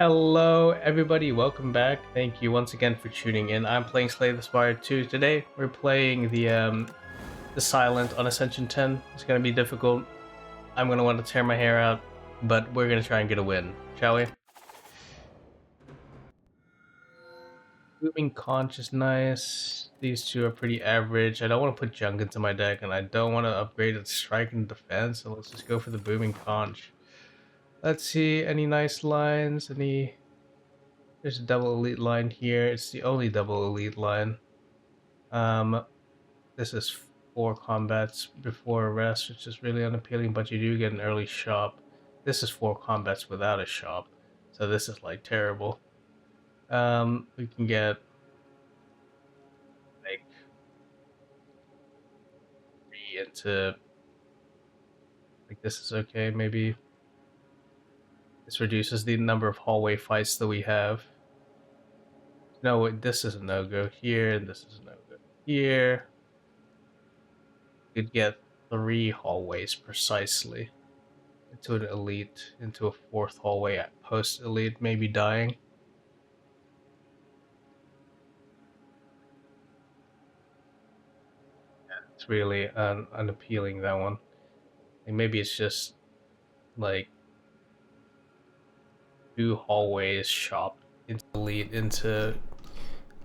Hello, everybody. Welcome back. Thank you once again for tuning in. I'm playing Slay the Spire 2. Today, we're playing the Silent on Ascension 10. It's gonna be difficult. I'm gonna want to tear my hair out, but we're gonna try and get a win, shall we? Booming Conch is nice. These two are pretty average. I don't want to put junk into my deck, and I don't want to upgrade its strike and defense. So let's just go for the Booming Conch. Let's see any nice lines. There's a double elite line here. It's the only double elite line. This is 4 combats before rest, which is really unappealing, but you do get an early shop. This is 4 combats without a shop, so this is like terrible. We can get like 3 into like this is okay. Maybe this reduces the number of hallway fights that we have. No, this is a no-go here, and this is a no-go here. You'd get 3 hallways precisely into an elite, into a 4th hallway at post-elite, maybe dying. Yeah, it's really unappealing, that one. And maybe it's just like 2 hallways shopped into elite, into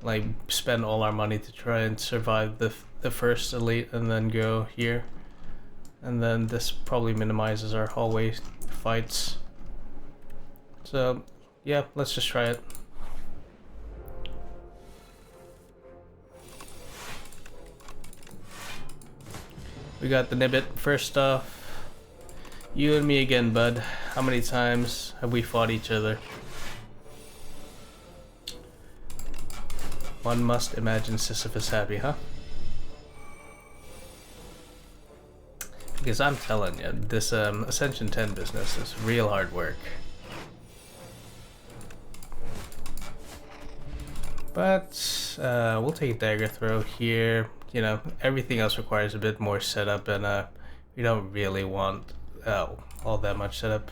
like spend all our money to try and survive the first elite and then go here. And then this probably minimizes our hallway fights. So yeah, let's just try it. We got the Nibbit first off. You and me again, bud. How many times have we fought each other? One must imagine Sisyphus happy, huh? Because I'm telling you, this Ascension 10 business is real hard work. But we'll take a dagger throw here. You know, everything else requires a bit more setup, and we don't really want all that much setup.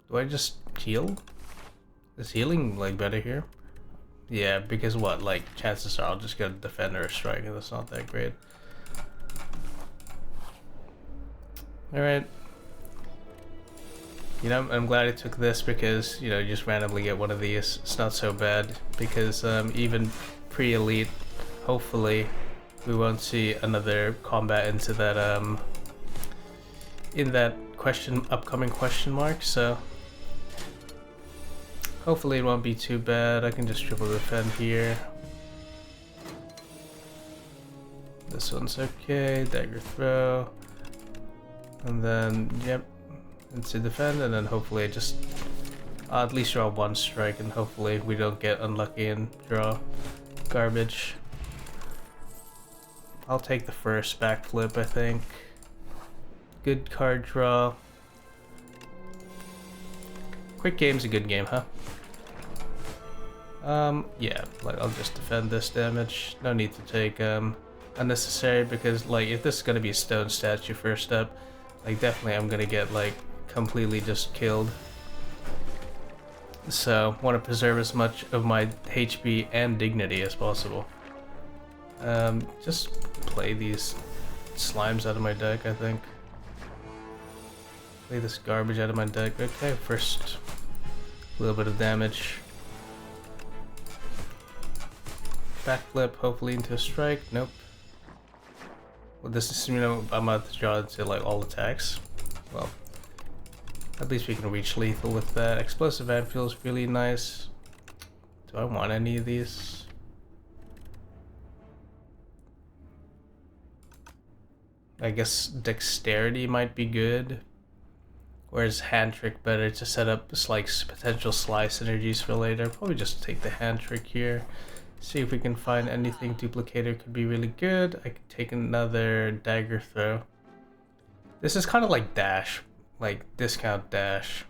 Do I just heal? Is healing like better here? Yeah, because what? Like chances are I'll just get a defender or strike, and that's not that great. Alright. You know, I'm glad I took this because, you know, you just randomly get one of these. It's not so bad because even pre-elite, hopefully we won't see another combat into that in that upcoming question mark, so hopefully it won't be too bad. I can just triple defend here. This one's okay, dagger throw. And then, yep, into defend, and then hopefully I just at least draw 1 strike, and hopefully we don't get unlucky and draw garbage. I'll take the first backflip, I think. Good card draw. Quick game's a good game, huh? Yeah, like I'll just defend this damage. No need to take unnecessary, because like if this is gonna be a stone statue first up, like definitely I'm gonna get like completely just killed. So want to preserve as much of my HP and dignity as possible. Just play these slimes out of my deck, I think. Play this garbage out of my deck. Okay, first little bit of damage. Backflip, hopefully into a strike. Nope. Well, this is, you know, I'm about to draw into like all attacks. Well, at least we can reach lethal with that. Explosive Ant feels really nice. Do I want any of these? I guess Dexterity might be good. Whereas Hand Trick better to set up like potential slice synergies for later. Probably just take the Hand Trick here. See if we can find anything. Duplicator could be really good. I could take another dagger throw. This is kind of like dash, like discount dash.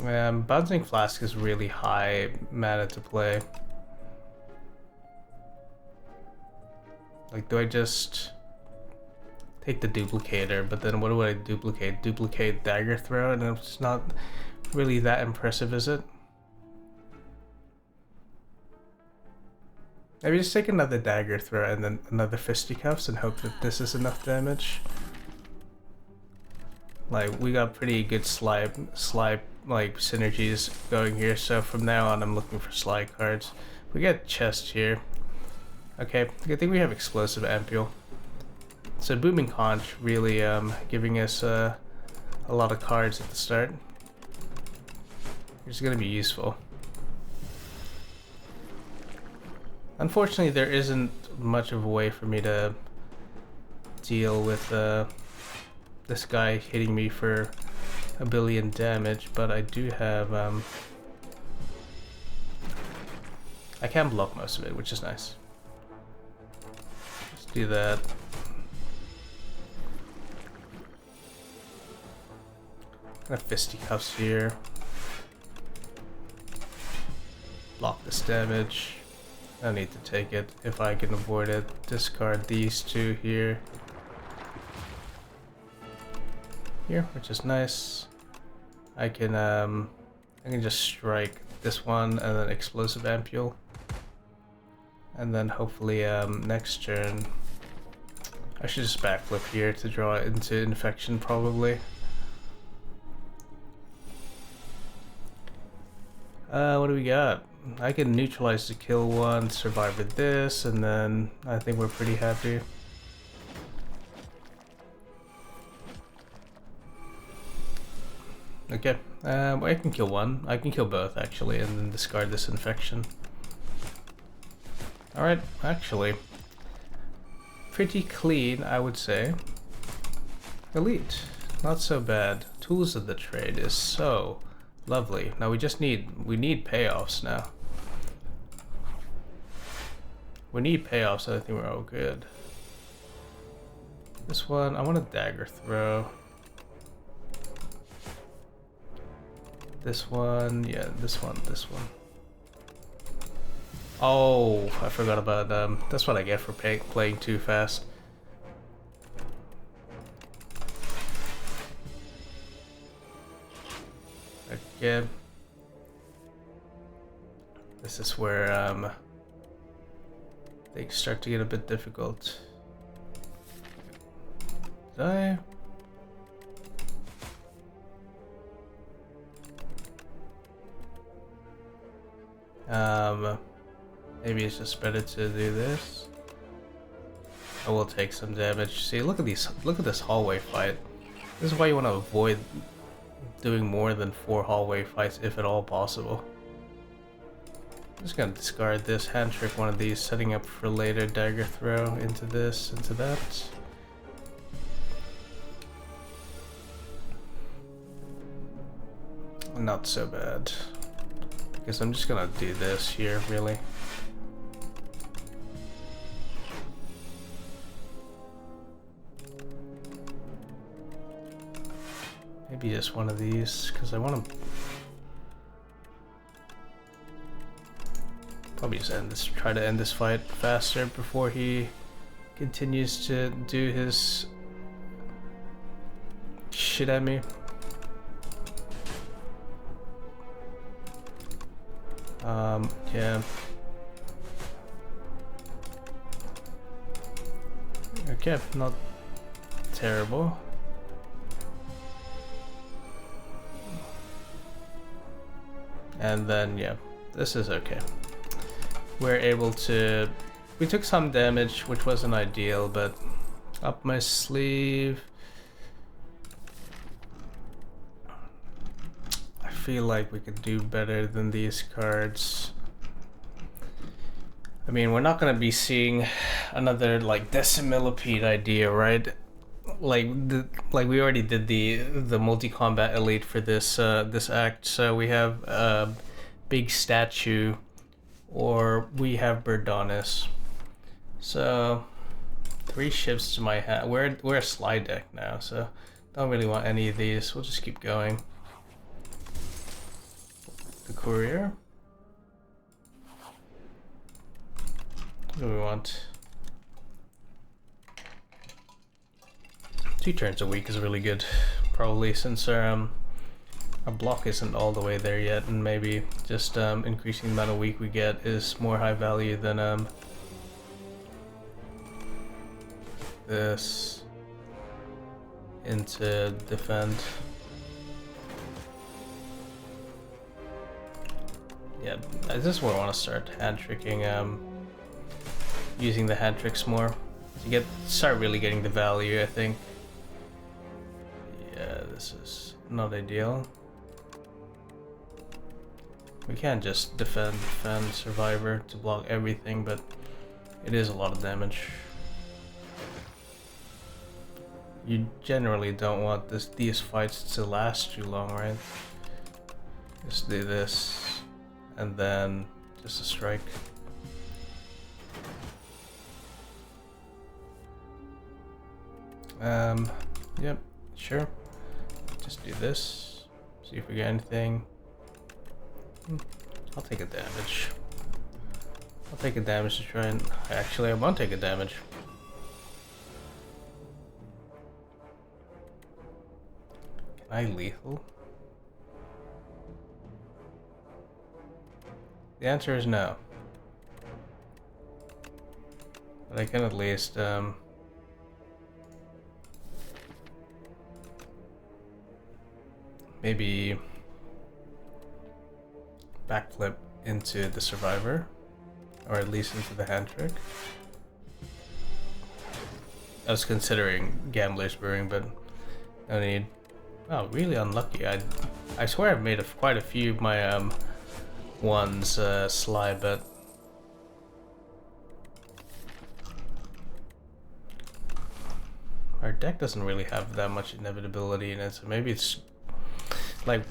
Bouncing Flask is really high mana to play. Like, do I just take the duplicator, but then what do I duplicate? Duplicate dagger throw, and it's not really that impressive, is it? Maybe just take another dagger throw and then another fisticuffs and hope that this is enough damage. Like, we got pretty good slide like synergies going here, so from now on I'm looking for slide cards. We get chest here. Okay, I think we have explosive ampule. So booming conch really giving us a lot of cards at the start. It's gonna be useful. Unfortunately, there isn't much of a way for me to deal with this guy hitting me for 1 billion damage, but I do have I can block most of it, which is nice. Let's do that. Got fisticuffs here. Block this damage. I need to take it if I can avoid it. Discard these two here. Here, which is nice. I can just strike this one and then explosive ampule. And then hopefully next turn I should just backflip here to draw it into infection probably. What do we got? I can neutralize the kill one, survive with this, and then I think we're pretty happy. Okay, I can kill one. I can kill both actually, and then discard this infection. Alright, actually, pretty clean, I would say. Elite, not so bad. Tools of the trade is so lovely. Now we need payoffs now. We need payoffs, so I think we're all good. This one, I want a dagger throw. This one, yeah, this one. Oh, I forgot about that's what I get for playing too fast. Okay. This is where things start to get a bit difficult. Did I? Maybe it's just better to do this. I will take some damage. See, look at this hallway fight. This is why you want to avoid doing more than 4 hallway fights if at all possible. I'm just gonna discard this, hand trick one of these, setting up for later dagger throw into this, into that. Not so bad. Because I'm just gonna do this here, really. Maybe just one of these, because I want to probably just try to end this fight faster before he continues to do his shit at me. Yeah. Okay, not terrible. And then, yeah, this is okay. We're able to... We took some damage, which wasn't ideal, but up my sleeve. I feel like we could do better than these cards. I mean, we're not going to be seeing another, like, decimillipede idea, right? Like we already did the multi-combat elite for this this act, so we have big statue, or we have Birdonis. So 3 shifts to my hat. We're a slide deck now, so don't really want any of these. We'll just keep going. The courier. What do we want? 2 turns a week is really good, probably, since our block isn't all the way there yet, and maybe just increasing the amount of week we get is more high value than this into defend. Yeah, I just want to start hand tricking, using the hand tricks more to start really getting the value, I think. Yeah, this is not ideal. We can't just defend Survivor to block everything, but it is a lot of damage. You generally don't want these fights to last too long, right? Just do this, and then just a strike. Yep, sure. Just do this. See if we get anything. I'll take a damage. I'll take a damage to try and... Actually, I won't take a damage. Can I lethal? The answer is no. But I can at least, maybe backflip into the Survivor, or at least into the hand trick. I was considering Gambler's Brewing, but no need. Oh, really unlucky. I swear I've made quite a few of my ones sly, but our deck doesn't really have that much inevitability in it, so maybe it's like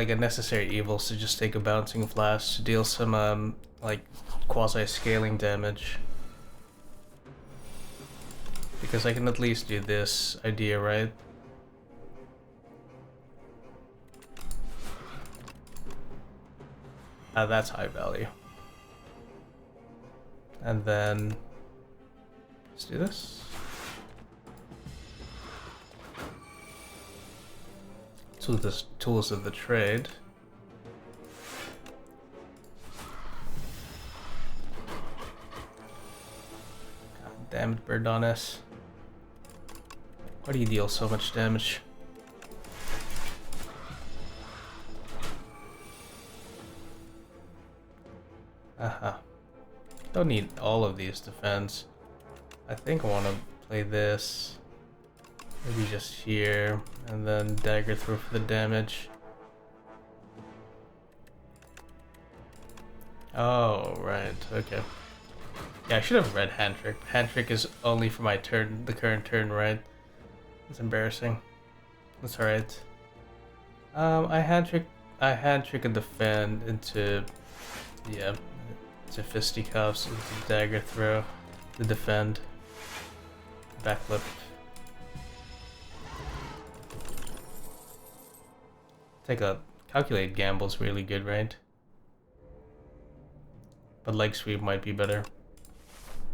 a necessary evil to just take a bouncing flash to deal some like quasi-scaling damage, because I can at least do this idea, right? That's high value. And then let's do this. So the tools of the trade. God damn it, Birdonis. Why do you deal so much damage? Don't need all of these defense. I think I want to play this. Maybe just here, and then dagger through for the damage. Oh, right, okay. Yeah, I should have read hand trick. Hand trick is only for my turn, the current turn, right? It's embarrassing. That's alright. I hand trick a defend into, yeah, to fisticuffs, into dagger throw, the defend, backflip. Take a calculated gamble's really good, right? But leg sweep might be better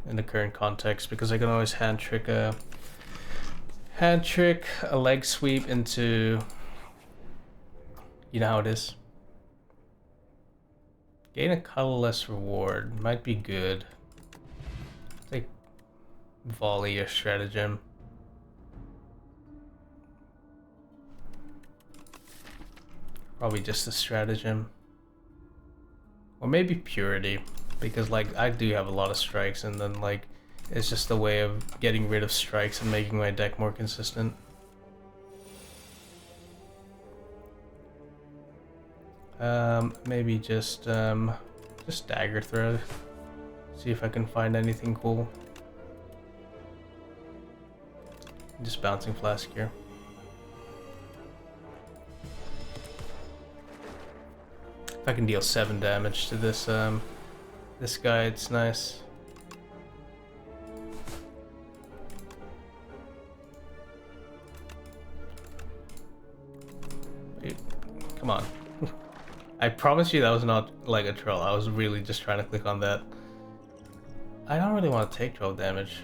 in the current context, because I can always hand trick a leg sweep into, you know how it is. Gain a colorless reward might be good. Take volley or stratagem. Probably just a stratagem. Or maybe purity, because like I do have a lot of strikes, and then like it's just a way of getting rid of strikes and making my deck more consistent. Maybe just dagger throw. See if I can find anything cool. Just bouncing flask here. If I can deal 7 damage to this this guy, it's nice. Wait, come on. I promise you that was not like a troll. I was really just trying to click on that. I don't really want to take 12 damage.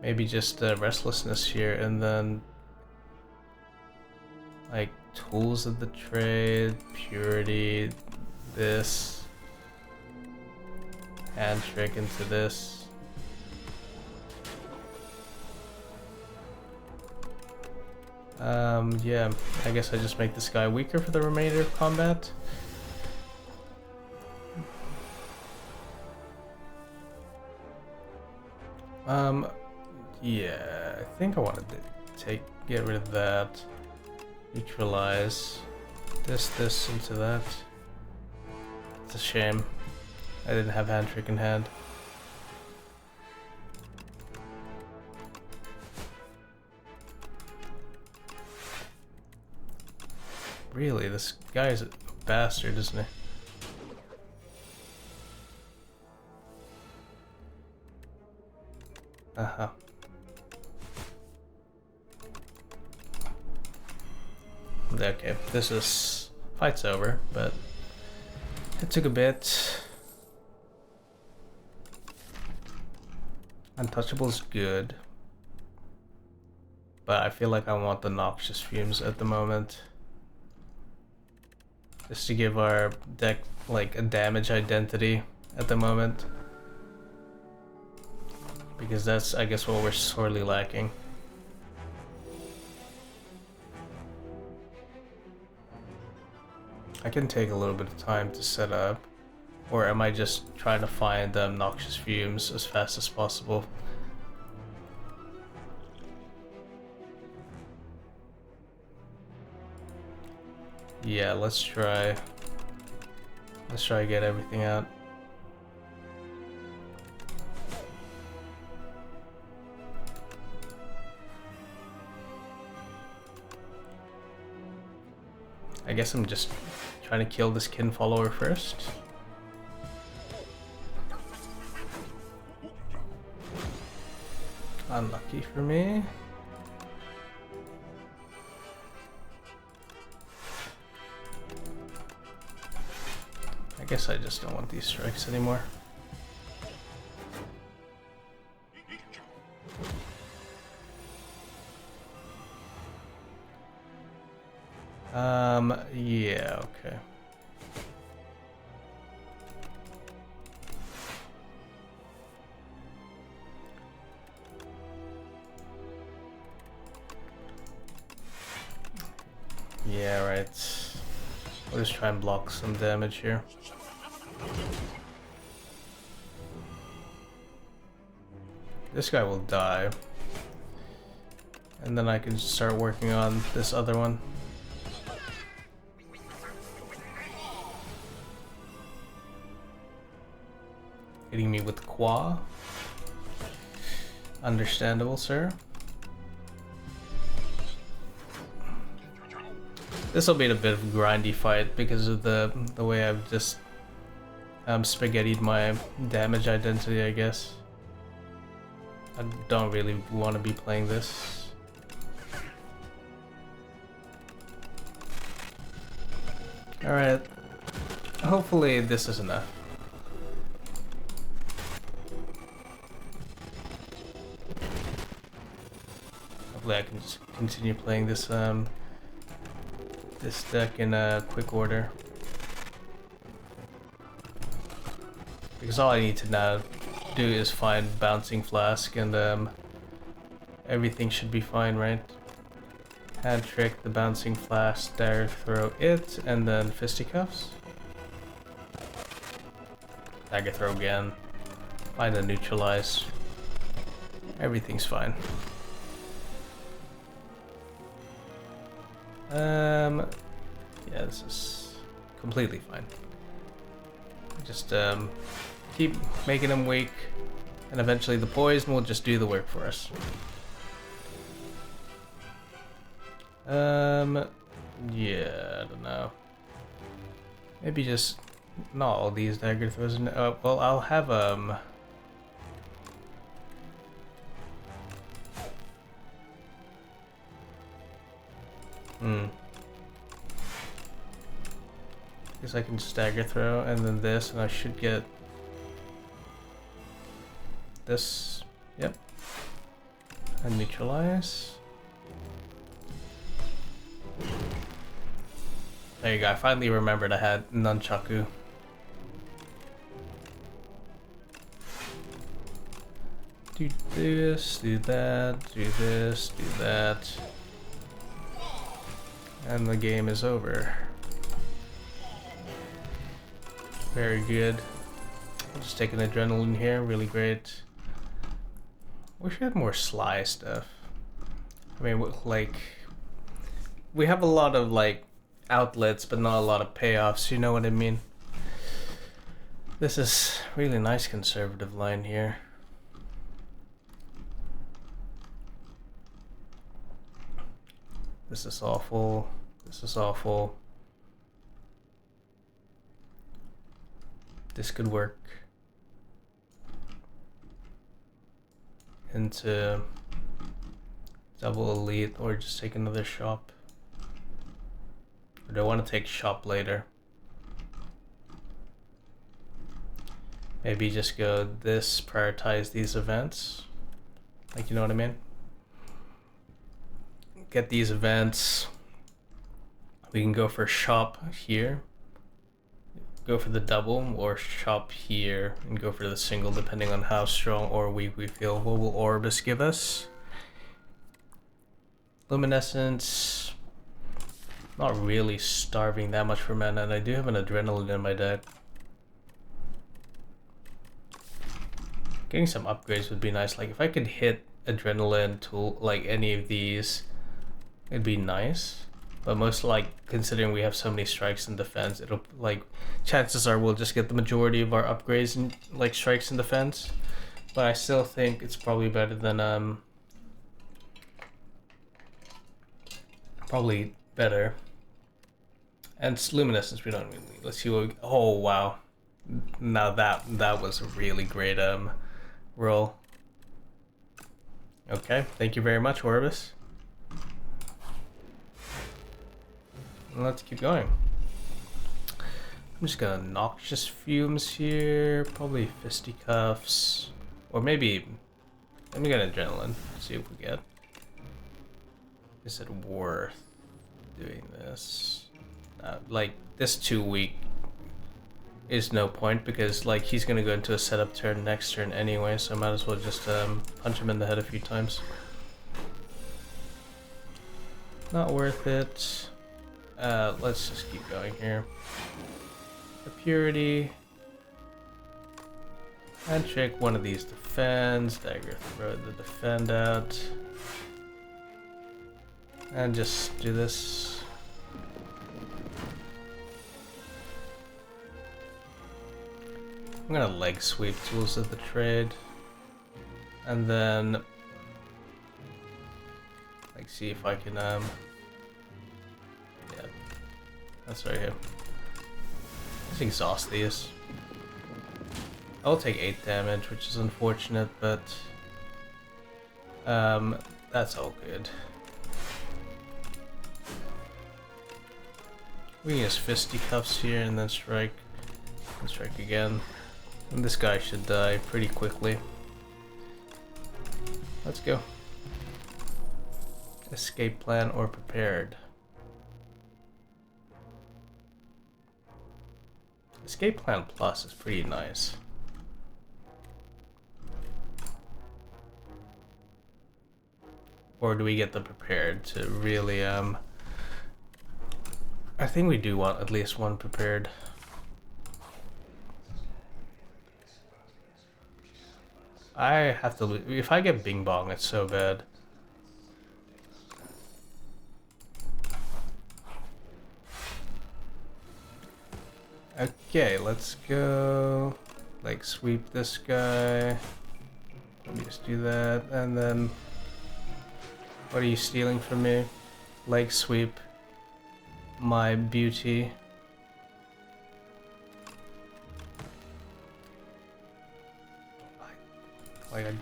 Maybe just restlessness here, and then like tools of the trade, purity, this, hand trick into this. Yeah, I guess I just make this guy weaker for the remainder of combat. Yeah, I think I wanted to get rid of that. Neutralize this into that. It's a shame I didn't have hand trick in hand. Really, this guy's a bastard, isn't he? Uh-huh. Okay, this is... fight's over, but it took a bit. Untouchable's good, but I feel like I want the noxious fumes at the moment. Just to give our deck like a damage identity at the moment. Because that's, I guess, what we're sorely lacking. I can take a little bit of time to set up. Or am I just trying to find noxious fumes as fast as possible? Yeah, let's try to get everything out. I guess I'm just trying to kill this kin follower first. Unlucky for me. I guess I just don't want these strikes anymore. Yeah, okay. Yeah, right. I'll just try and block some damage here. This guy will die. And then I can start working on this other one. Hitting me with Qua. Understandable, sir. This will be a bit of a grindy fight because of the way I've just spaghettied my damage identity, I guess. I don't really want to be playing this. Alright. Hopefully this is enough. Hopefully I can just continue playing this this deck in quick order. Because all I need to now do is find Bouncing Flask and everything should be fine, right? Hand trick, the Bouncing Flask, dagger throw it, and then Fisticuffs. Dagger throw again. Find a neutralize. Everything's fine. Yeah, this is completely fine. Just keep making them weak, and eventually the poison will just do the work for us. Yeah, I don't know. Maybe just not all these dagger throws. Well, I'll have Guess I can just dagger throw and then this, and I should get this. Yep. And neutralize. There you go, I finally remembered I had nunchaku. Do this, do that, do this, do that. And the game is over. Very good. I'll just take an adrenaline here, really great. Wish we had more Sly stuff. I mean, like, we have a lot of, like, outlets, but not a lot of payoffs, you know what I mean? This is really nice conservative line here. This is awful. This is awful. This could work into double elite or just take another shop. Or do I want to take shop later? Maybe just go this, prioritize these events. Like, you know what I mean? Get these events. We can go for shop here. Go for the double, or shop here and go for the single, depending on how strong or weak we feel. What will Orbis give us? Luminescence. Not really starving that much for mana, and I do have an adrenaline in my deck. Getting some upgrades would be nice. Like if I could hit adrenaline tool, like any of these, it'd be nice. But most like, considering we have so many strikes in defense, it'll like, chances are we'll just get the majority of our upgrades in like strikes in defense. But I still think it's probably better than probably better. And luminescence we don't really need. Let's see what we, oh wow. Now that was a really great roll. Okay, thank you very much, Orbis. Let's keep going. I'm just gonna noxious fumes here, probably fisticuffs, or maybe let me get adrenaline. See what we get. Is it worth doing this? Like this 2 week is no point because like he's gonna go into a setup turn next turn anyway, so I might as well just punch him in the head a few times. Not worth it. Let's just keep going here. The purity. Handshake, one of these defends. Dagger, throw the defend out. And just do this. I'm gonna leg sweep tools of the trade. And then like see if I can yeah, that's right here. Let's exhaust these. I'll take 8 damage, which is unfortunate, but that's all good. We can use fisticuffs here and then strike. And strike again. And this guy should die pretty quickly. Let's go. Escape plan or prepared. Escape plan plus is pretty nice. Or do we get the prepared to really I think we do want at least one prepared. I have to if I get Bing Bong, it's so bad. Okay, let's go. Like sweep this guy. Let me just do that, and then what are you stealing from me? Leg sweep. My beauty. Like I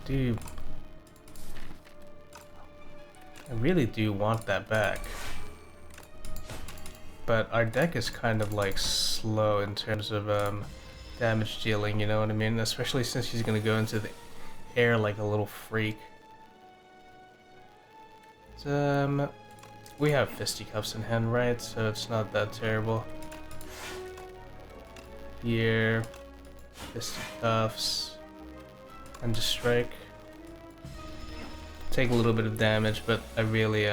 really do want that back. But our deck is kind of like slow in terms of damage dealing, you know what I mean? Especially since he's gonna go into the air like a little freak. we have fisticuffs in hand, right? So it's not that terrible. Here, fisticuffs, and just strike. Take a little bit of damage, but I really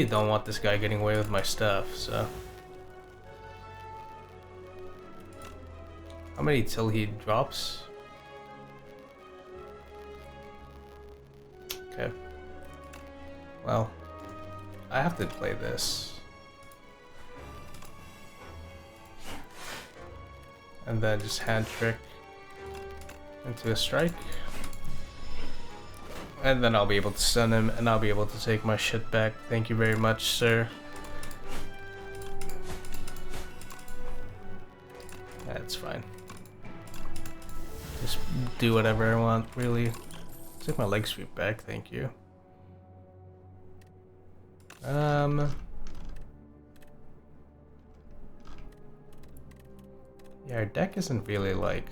don't want this guy getting away with my stuff, so. How many till he drops? Okay. Well, I have to play this. And then just hand trick into a strike. And then I'll be able to stun him and I'll be able to take my shit back. Thank you very much, sir. That's fine. Just do whatever I want, really. Take my leg sweep back, thank you. Yeah, our deck isn't really like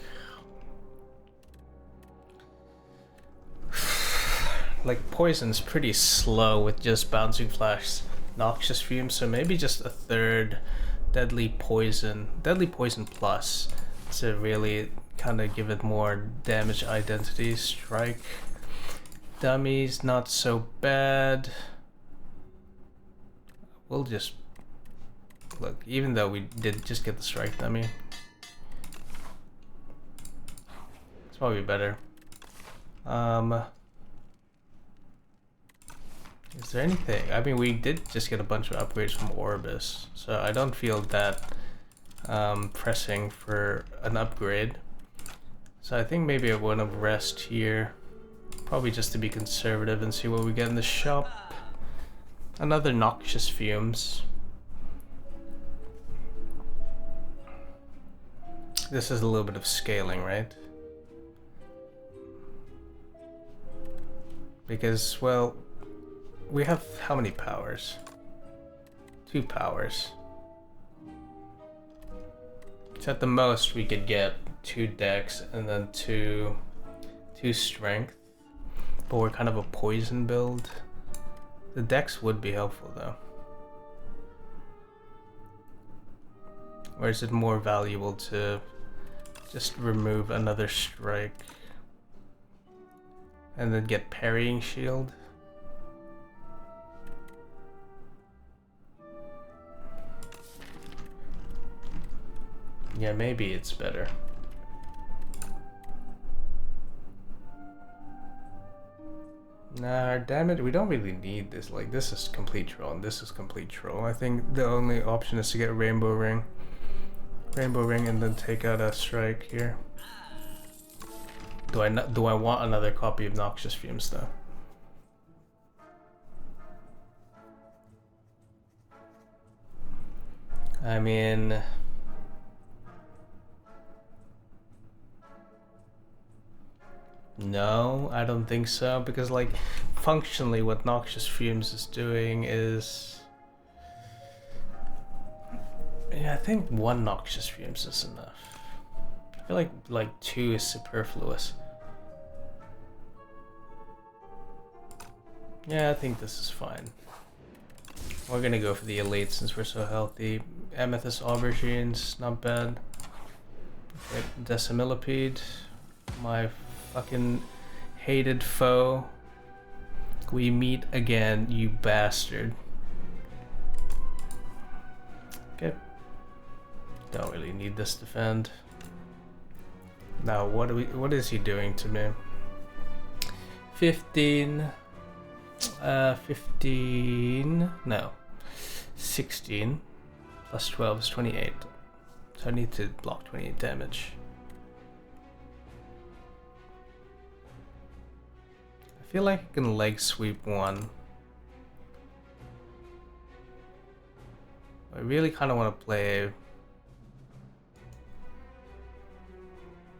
poison's pretty slow with just bouncing flash, noxious fumes, so maybe just a third deadly poison plus to really kind of give it more damage identity. Strike dummies, not so bad. We'll just look, even though we did just get the strike dummy, it's probably better. Is there anything? I mean, we did just get a bunch of upgrades from Orbis, so I don't feel that pressing for an upgrade. So I think maybe I want to rest here, probably just to be conservative and see what we get in the shop. Another noxious fumes. This is a little bit of scaling, right? Because, well, we have how many powers? 2 powers. So at the most we could get 2 dex and then 2 strength. But we're kind of a poison build. The dex would be helpful though. Or is it more valuable to just remove another strike and then get parrying shield? Yeah, maybe it's better. Nah, damn it, we don't really need this. Like, this is complete troll and this is complete troll. I think the only option is to get Rainbow Ring. Rainbow Ring and then take out a strike here. Do I want another copy of Noxious Fumes though? I mean, no, I don't think so, because like functionally what Noxious Fumes is doing is, yeah, I think 1 Noxious Fumes is enough. I feel like 2 is superfluous. Yeah, I think this is fine. We're gonna go for the elite since we're so healthy. Amethyst Aubergines, not bad. Okay, Decimillipede, my fucking hated foe. We meet again, you bastard. Okay. Don't really need this defend. Now what is he doing to me? 15 no, 16 plus 12 is 28, so I need to block 28 damage. I feel like I can leg sweep 1. I really kind of want to play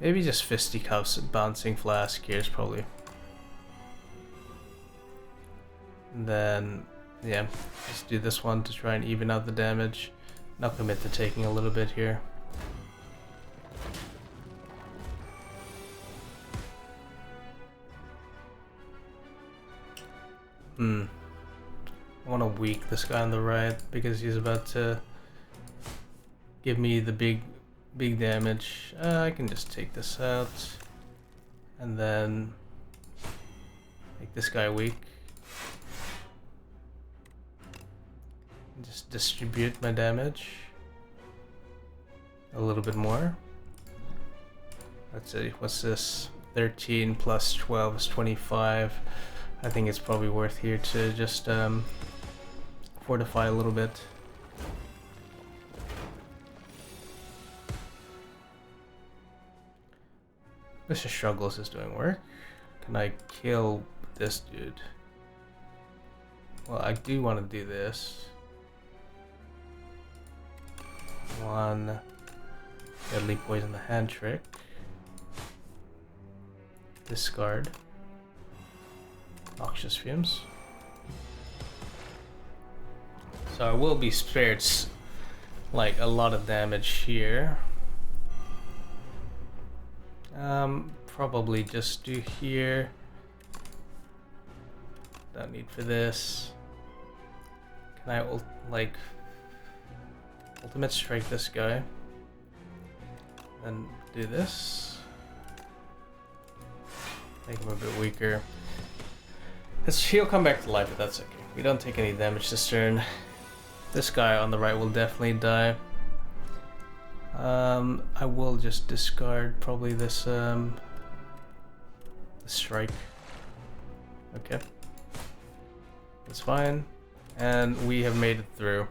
maybe just fisticuffs and bouncing flask here is probably. And then, yeah, just do this one to try and even out the damage. And I'll commit to taking a little bit here. I want to weak this guy on the right because he's about to give me the big damage. I can just take this out and then make this guy weak. Just distribute my damage a little bit more. Let's see, what's this? 13 plus 12 is 25. I think it's probably worth here to just fortify a little bit. Mr. Struggles is doing work. Can I kill this dude? Well, I do want to do this. One deadly poison the hand trick. Discard. Noxious fumes. So I will be spared like a lot of damage here. Probably just do here. Don't need for this. Can I ultimate strike this guy? And do this. Make him a bit weaker. He'll come back to life, but that's okay. We don't take any damage this turn. This guy on the right will definitely die. I will just discard probably this the strike. Okay. That's fine. And we have made it through.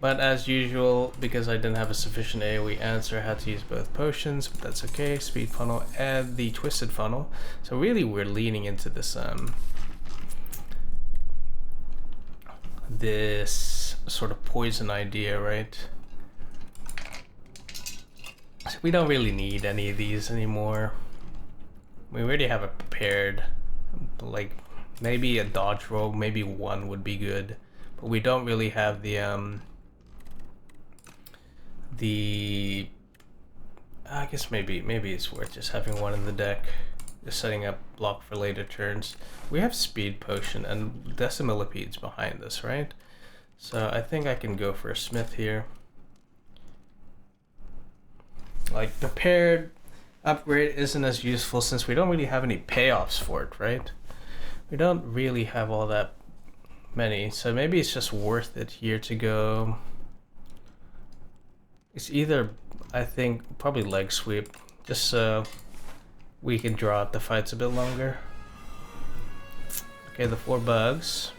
But as usual, because I didn't have a sufficient AoE answer, I had to use both potions, but that's okay. Speed funnel and the twisted funnel. So really we're leaning into this this sort of poison idea, right? So we don't really need any of these anymore. We already have it prepared. Like maybe a dodge roll, maybe one would be good, but we don't really have the I guess maybe it's worth just having one in the deck, just setting up block for later turns. We have speed potion and decimillipedes behind us, right? So I think I can go for a smith here. Like prepared upgrade isn't as useful since we don't really have any payoffs for it, right? We don't really have all that many, so maybe it's just worth it here to go. It's either, I think, probably leg sweep, just so we can draw out the fights a bit longer. Okay, the 4 bugs.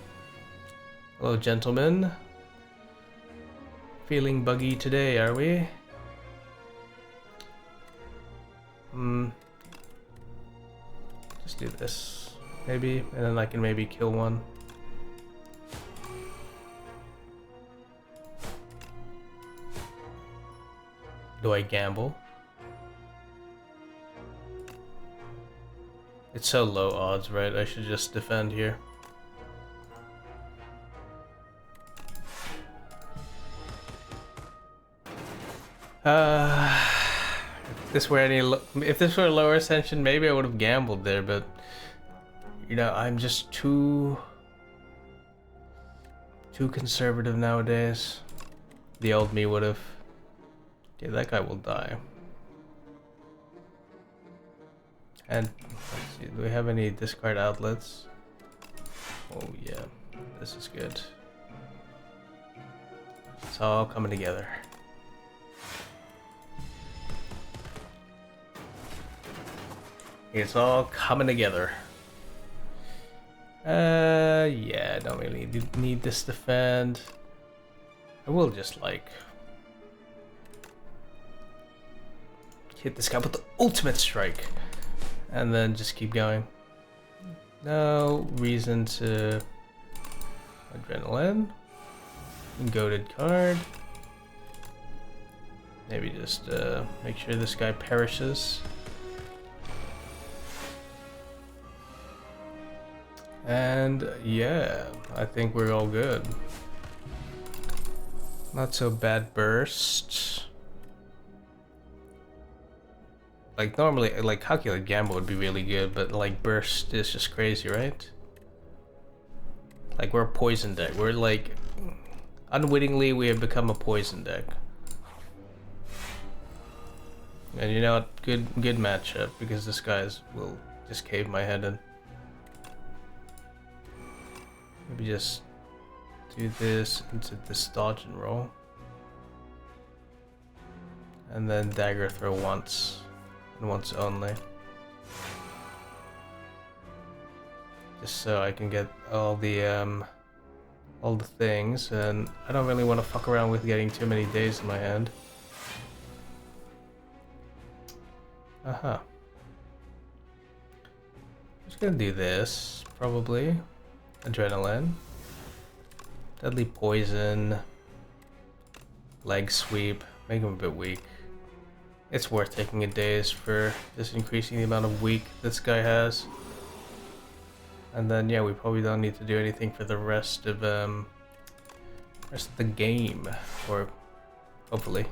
Hello, gentlemen. Feeling buggy today, are we? Just do this, maybe, and then I can maybe kill one. Do I gamble? It's so low odds, right? I should just defend here. If this were a lower Ascension, maybe I would have gambled there, but you know, I'm just too conservative nowadays. The old me would have. Okay, that guy will die. And let's see, do we have any discard outlets? Oh yeah, this is good. It's all coming together. It's all coming together. Yeah, I don't really need this defend. I will just like hit this guy with the ultimate strike and then just keep going. No reason to adrenaline. Goated card. Maybe just make sure this guy perishes. And yeah, I think we're all good. Not so bad burst. Like normally, like calculate gamble would be really good, but like burst is just crazy, right? Like, we're a poison deck. We're like, unwittingly, we have become a poison deck. And you know what? Good matchup, because this guy's will just cave my head in. Maybe just do this into this dodge and roll. And then dagger throw once, and once only. Just so I can get all the things, and I don't really want to fuck around with getting too many days in my hand. Just gonna do this, probably. Adrenaline. Deadly poison. Leg sweep. Make him a bit weak. It's worth taking a daze for just increasing the amount of weak this guy has. And then yeah, we probably don't need to do anything for the rest of the game, or hopefully.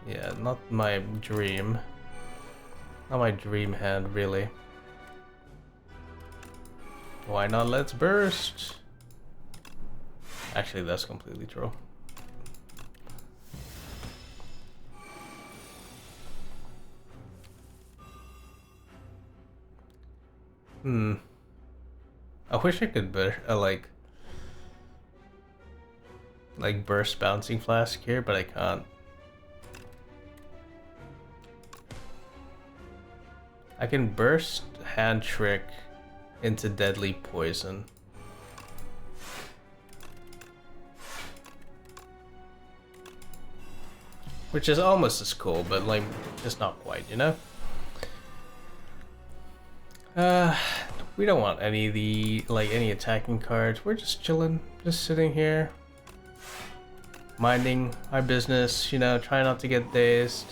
Yeah, not my dream. Not my dream hand, really. Why not? Let's burst. Actually, that's completely true. I wish I could like burst bouncing flask here, but I can't. I can burst hand trick into deadly poison. Which is almost as cool, but like just not quite, you know? We don't want any of the any attacking cards. We're just chilling, just sitting here, minding our business, you know, trying not to get dazed.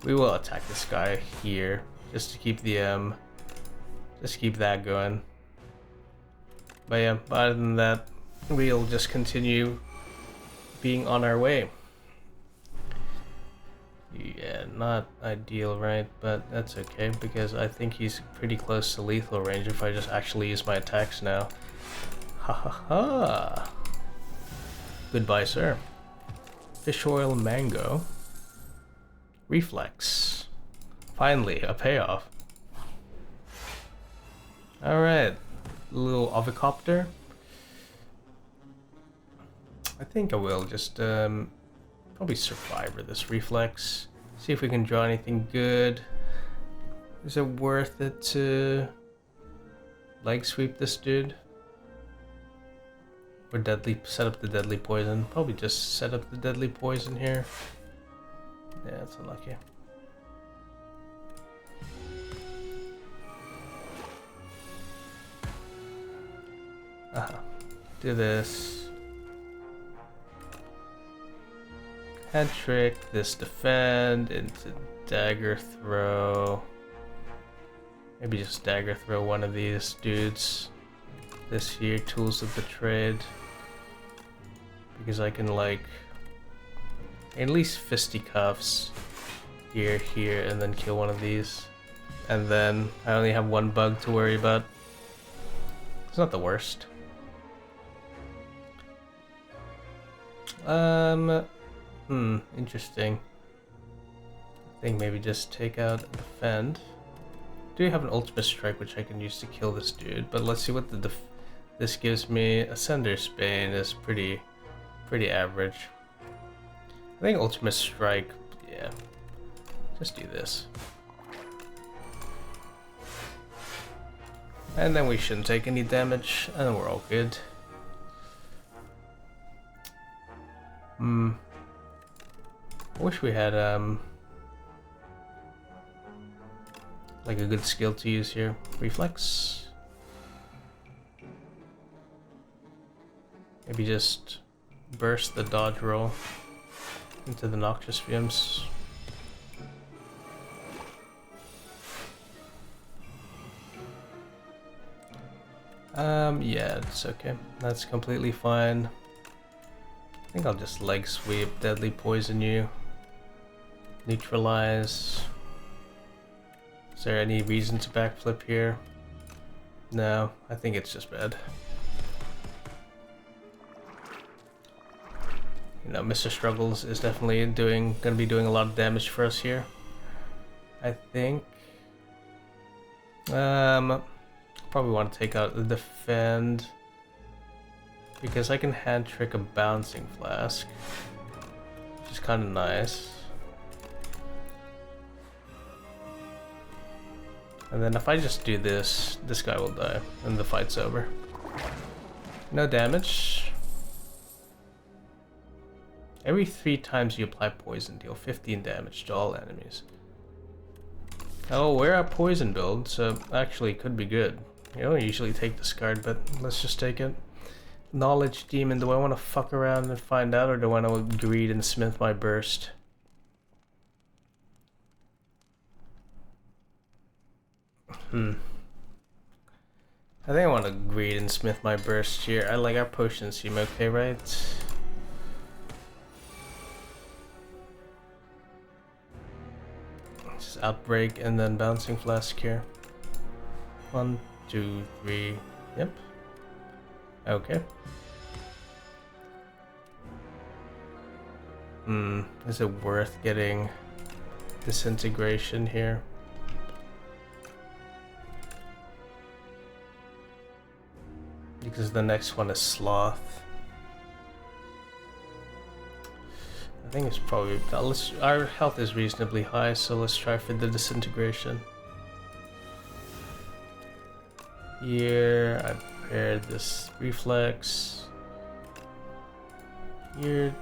We will attack this guy here just to keep the just keep that going. But yeah, other than that, we'll just continue being on our way. Yeah, not ideal, right? But that's okay, because I think he's pretty close to lethal range if I just actually use my attacks now. Ha ha ha! Goodbye, sir. Fish oil mango. Reflex. Finally, a payoff. Alright. Little avocopter. I think I will just probably survivor this reflex. See if we can draw anything good. Is it worth it to leg sweep this dude? Or set up the deadly poison? Probably just set up the deadly poison here. Yeah, it's unlucky. Do this. Hand trick, this defend into dagger throw. Maybe just dagger throw one of these dudes. This here, tools of the trade. Because I can at least fisticuffs here, and then kill one of these. And then I only have one bug to worry about. It's not the worst. Interesting. I think maybe just take out defend. Do have an ultimate strike which I can use to kill this dude, but let's see what this gives me. Ascender's Bane is pretty average. I think ultimate strike, yeah. Just do this. And then we shouldn't take any damage, and then we're all good. I wish we had like a good skill to use here. Reflex. Maybe just burst the dodge roll into the noxious fumes. Yeah, it's okay. That's completely fine. I think I'll just leg sweep, deadly poison you, neutralize, Is there any reason to backflip here? No, I think it's just bad. You know, Mr. Struggles is definitely gonna be doing a lot of damage for us here. I think. Probably want to take out the defend because I can hand trick a bouncing flask, which is kind of nice. And then if I just do this, this guy will die and the fight's over. No damage. Every 3 times you apply poison, deal 15 damage to all enemies. Oh, we're a poison build, so actually could be good. You don't usually take this card, but let's just take it. Knowledge Demon, do I want to fuck around and find out, or do I want to greed and smith my burst? I think I want to greed and smith my burst here. I like our potions seem okay, right? Just outbreak and then bouncing flask here. 1, 2, 3. Yep. Okay. Is it worth getting disintegration here? Because the next one is sloth. I think it's probably our health is reasonably high, so let's try for the disintegration. Here I prepared this reflex. Here,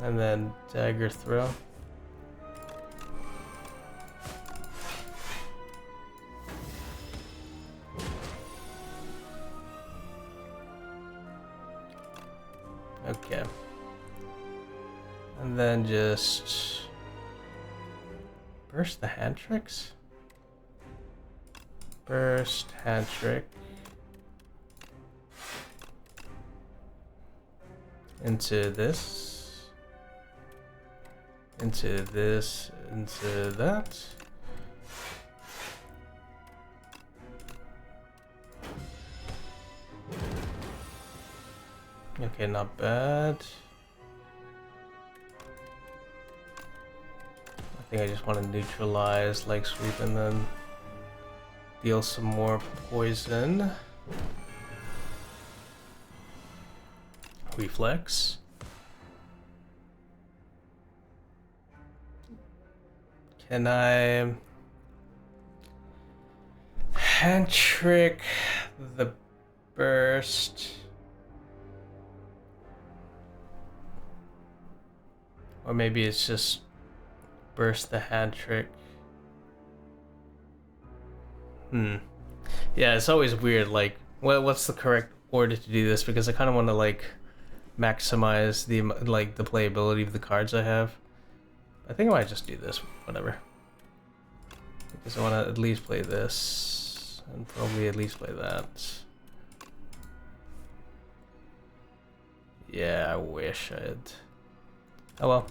and then dagger throw. Okay. And then just burst the hand tricks. Burst hand trick into this, into this, into that. Okay, not bad. I think I just want to neutralize leg sweep and then deal some more poison. Reflex. Can I hand trick the burst? Or maybe it's just burst the hand trick. Yeah, it's always weird, like, what's the correct order to do this? Because I kind of want to, like, maximize the playability of the cards I have. I think I might just do this, whatever. Because I want to at least play this, and probably at least play that. Yeah, I wish I had. Oh well.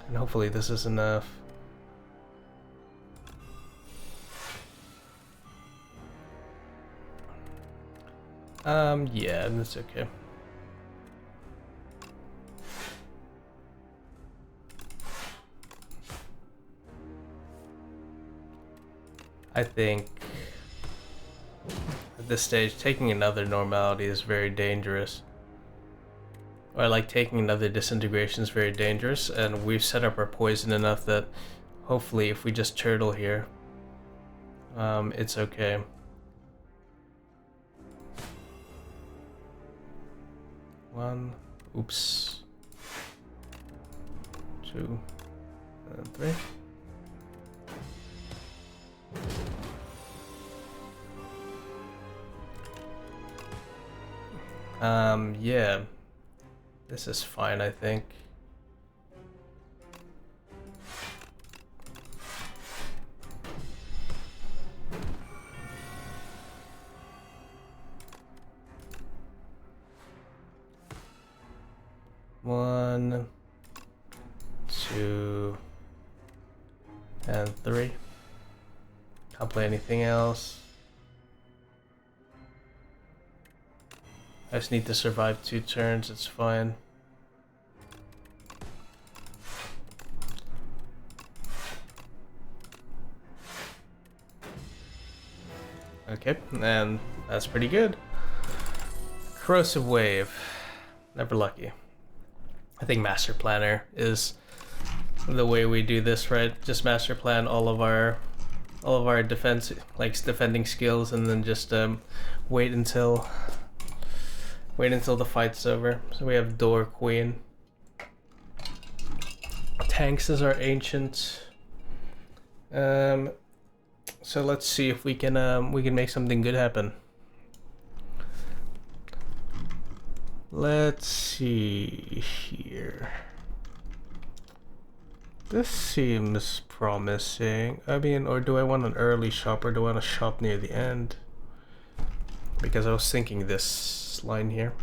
And hopefully this is enough. Yeah, that's okay. I think at this stage, taking another normality is very dangerous. Or like taking another disintegration is very dangerous, and we've set up our poison enough that hopefully if we just turtle here, it's okay. One, oops. 2, and 3. Yeah. This is fine, I think. 1, 2, and 3. Can't play anything else. I just need to survive 2 turns, it's fine. Okay, and that's pretty good. Corrosive Wave. Never lucky. I think Master Planner is the way we do this, right? Just Master Plan all of our defense, like defending skills, and then just wait until the fight's over. So we have Door Queen. Tanks is our ancient. So let's see if we can make something good happen. Let's see here. This seems promising. I mean, or do I want an early shop, or do I want a shop near the end? Because I was thinking this line here.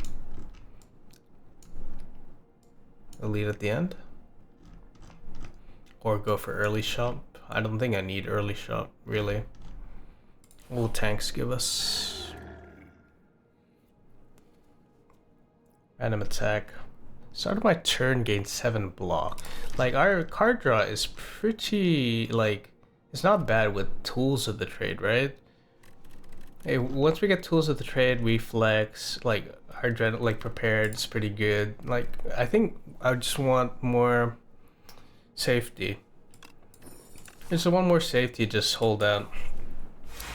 Elite at the end? Or go for early shop? I don't think I need early shot, really. What will tanks give us? Random attack. Start of my turn, gain 7 block. Like, our card draw is pretty, like, it's not bad with tools of the trade, right? Hey, once we get tools of the trade, reflex, like, our dread, like, prepared is pretty good. Like, I think I just want more safety. Just one more safety, just hold out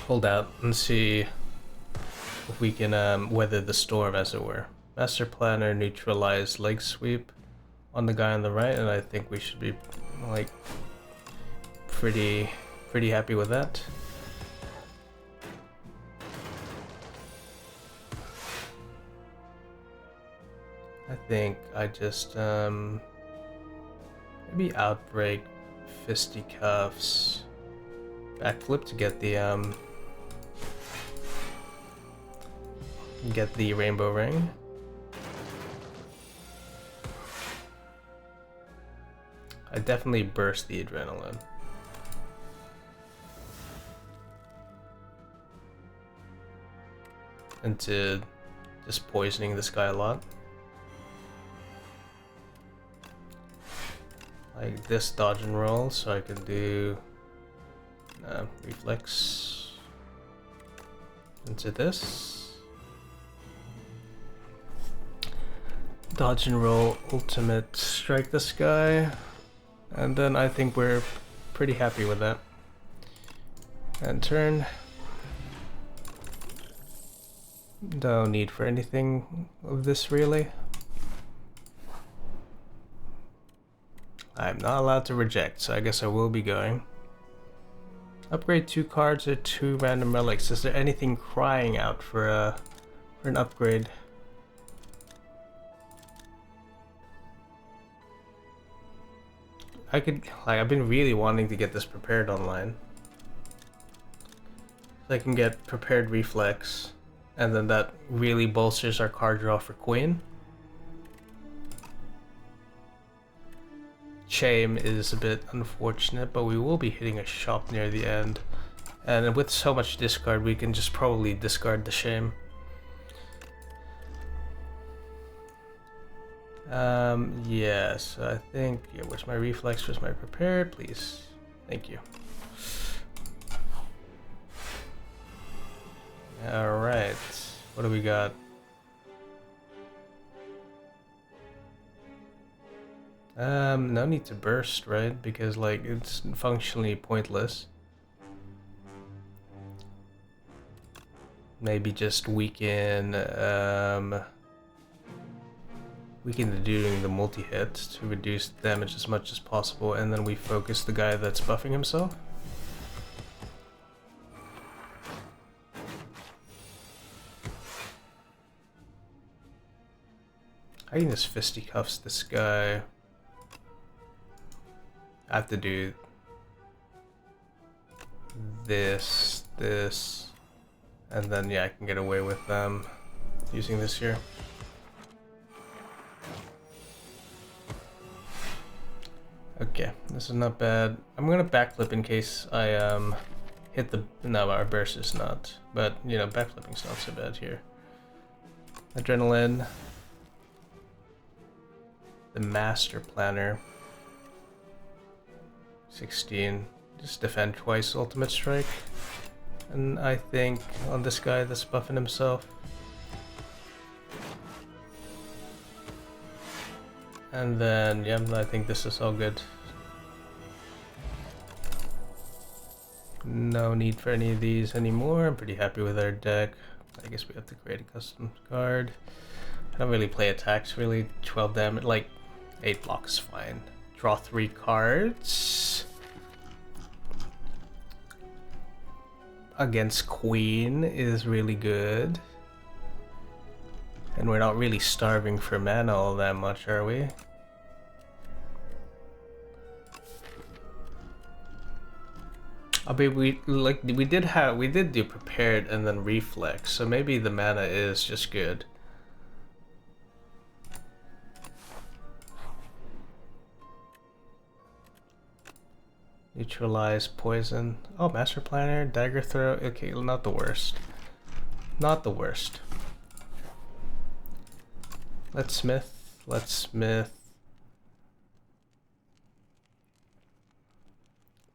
and see if we can weather the storm, as it were. Master Planner, neutralize leg sweep on the guy on the right, and I think we should be like pretty happy with that. I think I just maybe outbreak, fisticuffs, backflip to get the rainbow ring. I definitely burst the adrenaline. Into just poisoning this guy a lot. Like this dodge and roll, so I can do reflex into this. Dodge and roll, ultimate strike this guy. And then I think we're pretty happy with that. And turn. No need for anything of this, really. I'm not allowed to reject, so I guess I will be going. Upgrade 2 cards or 2 random relics. Is there anything crying out for an upgrade? I've been really wanting to get this prepared online. So I can get prepared reflex, and then that really bolsters our card draw for Queen. Shame is a bit unfortunate, but we will be hitting a shop near the end. And with so much discard, we can just probably discard the shame. Yes, I think, yeah, where's my reflex, where's my prepared, please? Thank you. Alright, what do we got? No need to burst, right? Because, like, it's functionally pointless. Maybe just weaken doing the multi-hit to reduce damage as much as possible, and then we focus the guy that's buffing himself. I can just fisticuffs this guy. I have to do this, and then yeah, I can get away with using this here. Okay, this is not bad. I'm gonna backflip in case I hit the... No, our burst is not. But, you know, backflipping's not so bad here. Adrenaline. The Master Planner. 16. Just defend twice, ultimate strike. And I think on this guy that's buffing himself. And then, yeah, I think this is all good. No need for any of these anymore. I'm pretty happy with our deck. I guess we have to create a custom card. I don't really play attacks, really. 12 damage, like 8 blocks, fine. Draw 3 cards. Against Queen is really good. And we're not really starving for mana all that much, are we? I mean, we did do prepared and then reflex, so maybe the mana is just good. Neutralize poison. Oh, Master Planner, Dagger Throw. Okay, not the worst. Not the worst. Let's smith. Let's smith.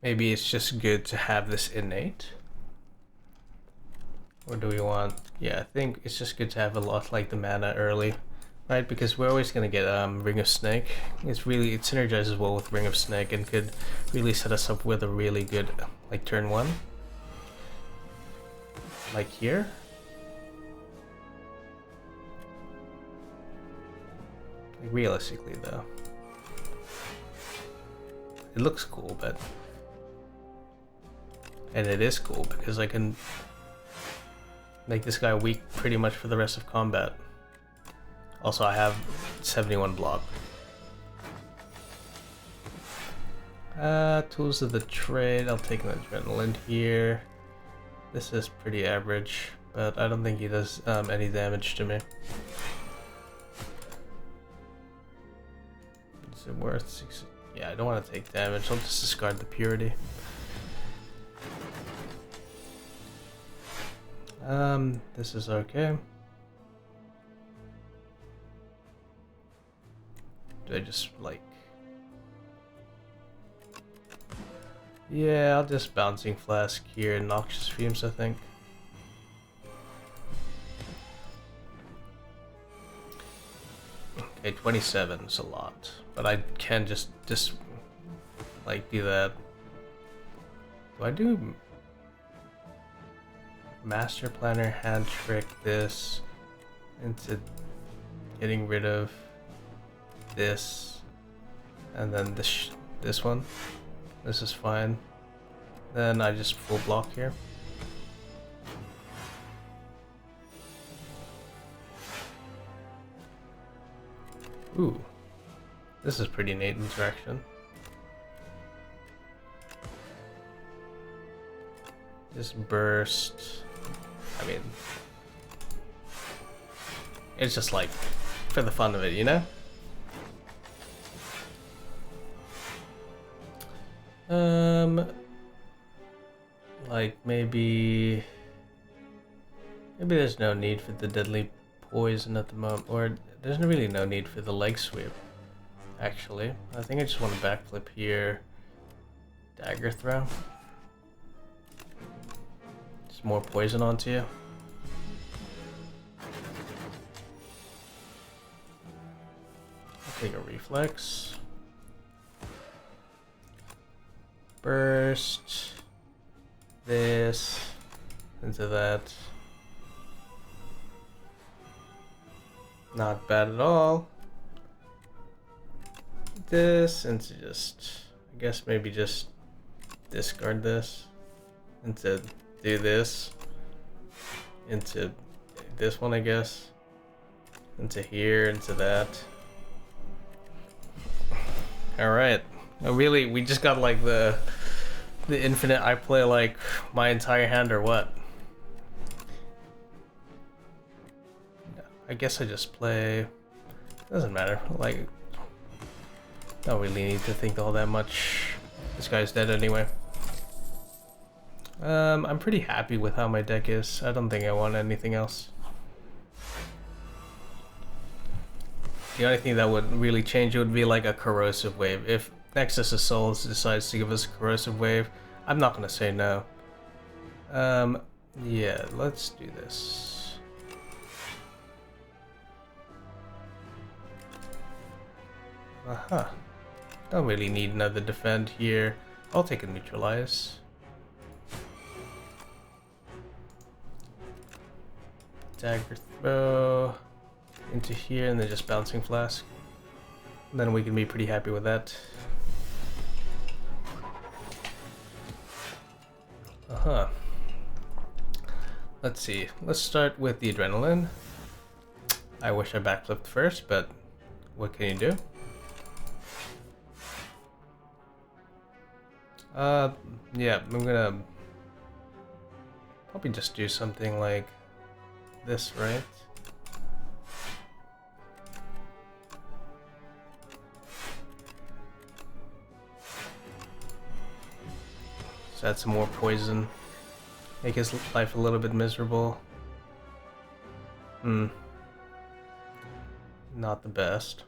Maybe it's just good to have this innate. Or do we want... Yeah, I think it's just good to have a lot like the mana early. Right, because we're always gonna get Ring of Snake. It synergizes well with Ring of Snake and could really set us up with a really good, like, turn 1. Like here. Like, realistically though. It looks cool, but... And it is cool because I can make this guy weak pretty much for the rest of combat. Also, I have 71 block. Tools of the trade. I'll take an adrenaline here. This is pretty average, but I don't think he does any damage to me. Is it worth 6? Yeah, I don't want to take damage. I'll just discard the purity. This is okay. Do I just like... Yeah, I'll just Bouncing Flask here and Noxious Fumes, I think. Okay, 27 is a lot, but I can just like do that. Do I do Master Planner, hand trick this into getting rid of this, and then this one? This is fine. Then I just full block here. Ooh, this is pretty neat interaction. Just burst. I mean, it's just like for the fun of it, you know? Like maybe there's no need for the deadly poison at the moment, or there's really no need for the leg sweep. Actually, I think I just want to backflip here. Dagger throw. Just more poison onto you. I'll take a reflex. Burst this into that. Not bad at all. This into just, I guess maybe just discard this into do this into this one, I guess, into here, into that. All right. Really, we just got like the infinite. I play like my entire hand or what? I guess I just play. Doesn't matter. Like, Don't really need to think all that much. This guy's dead anyway. I'm pretty happy with how my deck is. I don't think I want anything else. The only thing that would really change it would be like a corrosive wave. If Nexus of Souls decides to give us a corrosive wave, I'm not gonna say no. Yeah, let's do this. Don't really need another defend here. I'll take a neutralize. Dagger throw into here and then just bouncing flask. And then we can be pretty happy with that. Let's see. Let's start with the adrenaline. I wish I backflipped first, but what can you do? Yeah, I'm gonna probably just do something like this, right? Just add some more poison. Make his life a little bit miserable. Not the best.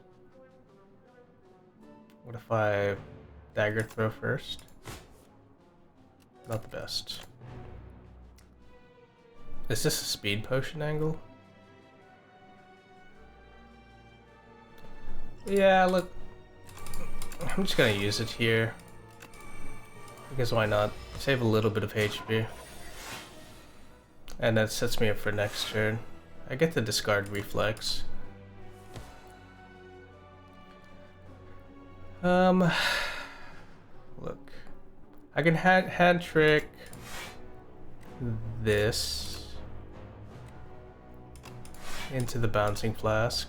What if I dagger throw first? Not the best. Is this a speed potion angle? Yeah, look. I'm just gonna use it here. Because why not? Save a little bit of HP. And that sets me up for next turn. I get to discard reflex. Look. I can hand trick this into the bouncing flask.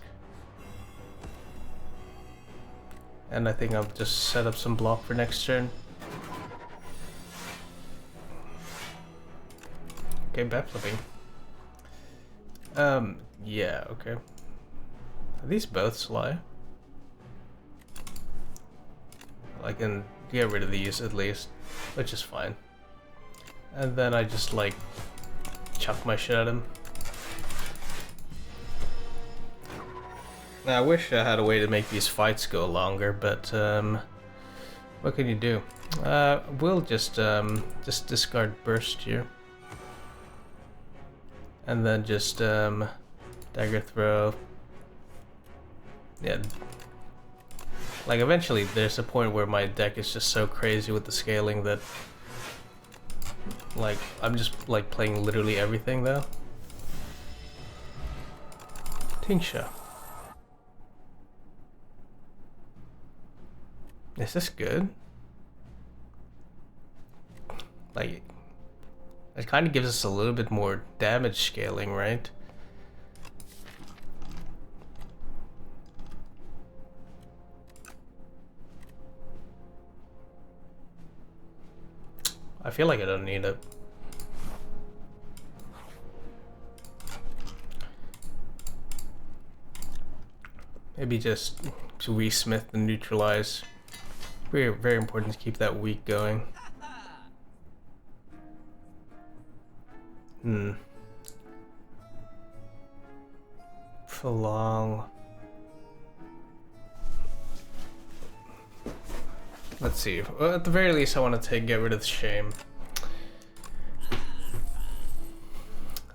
And I think I'll just set up some block for next turn. Okay, backflipping. Yeah, okay. Are these both sly? I can get rid of these at least, which is fine. And then I just like chuck my shit at him. Now I wish I had a way to make these fights go longer, but what can you do? We'll just discard burst here. And then just dagger throw. Yeah. Like eventually there's a point where my deck is just so crazy with the scaling that like I'm just like playing literally everything though. Tingsha. Is this good? Like it kind of gives us a little bit more damage scaling, right? I feel like I don't need it. Maybe just to resmith and neutralize. Very, very important to keep that weak going. Prolong. Let's see. Well, at the very least, I want to get rid of the shame.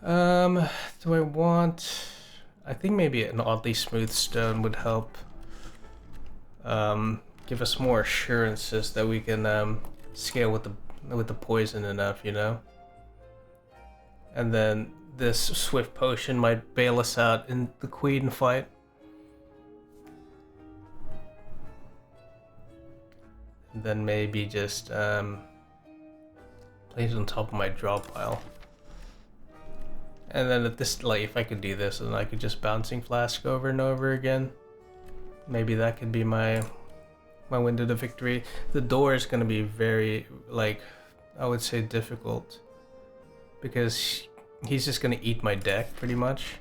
Do I want? I think maybe an oddly smooth stone would help. Give us more assurances that we can scale with the poison enough, you know. And then this swift potion might bail us out in the queen fight. And then maybe just place it on top of my draw pile. And then at this, like, if I could do this, then I could just bouncing flask over and over again. Maybe that could be my window to victory. The door is gonna be very, like, I would say difficult. Because he's just gonna eat my deck, pretty much.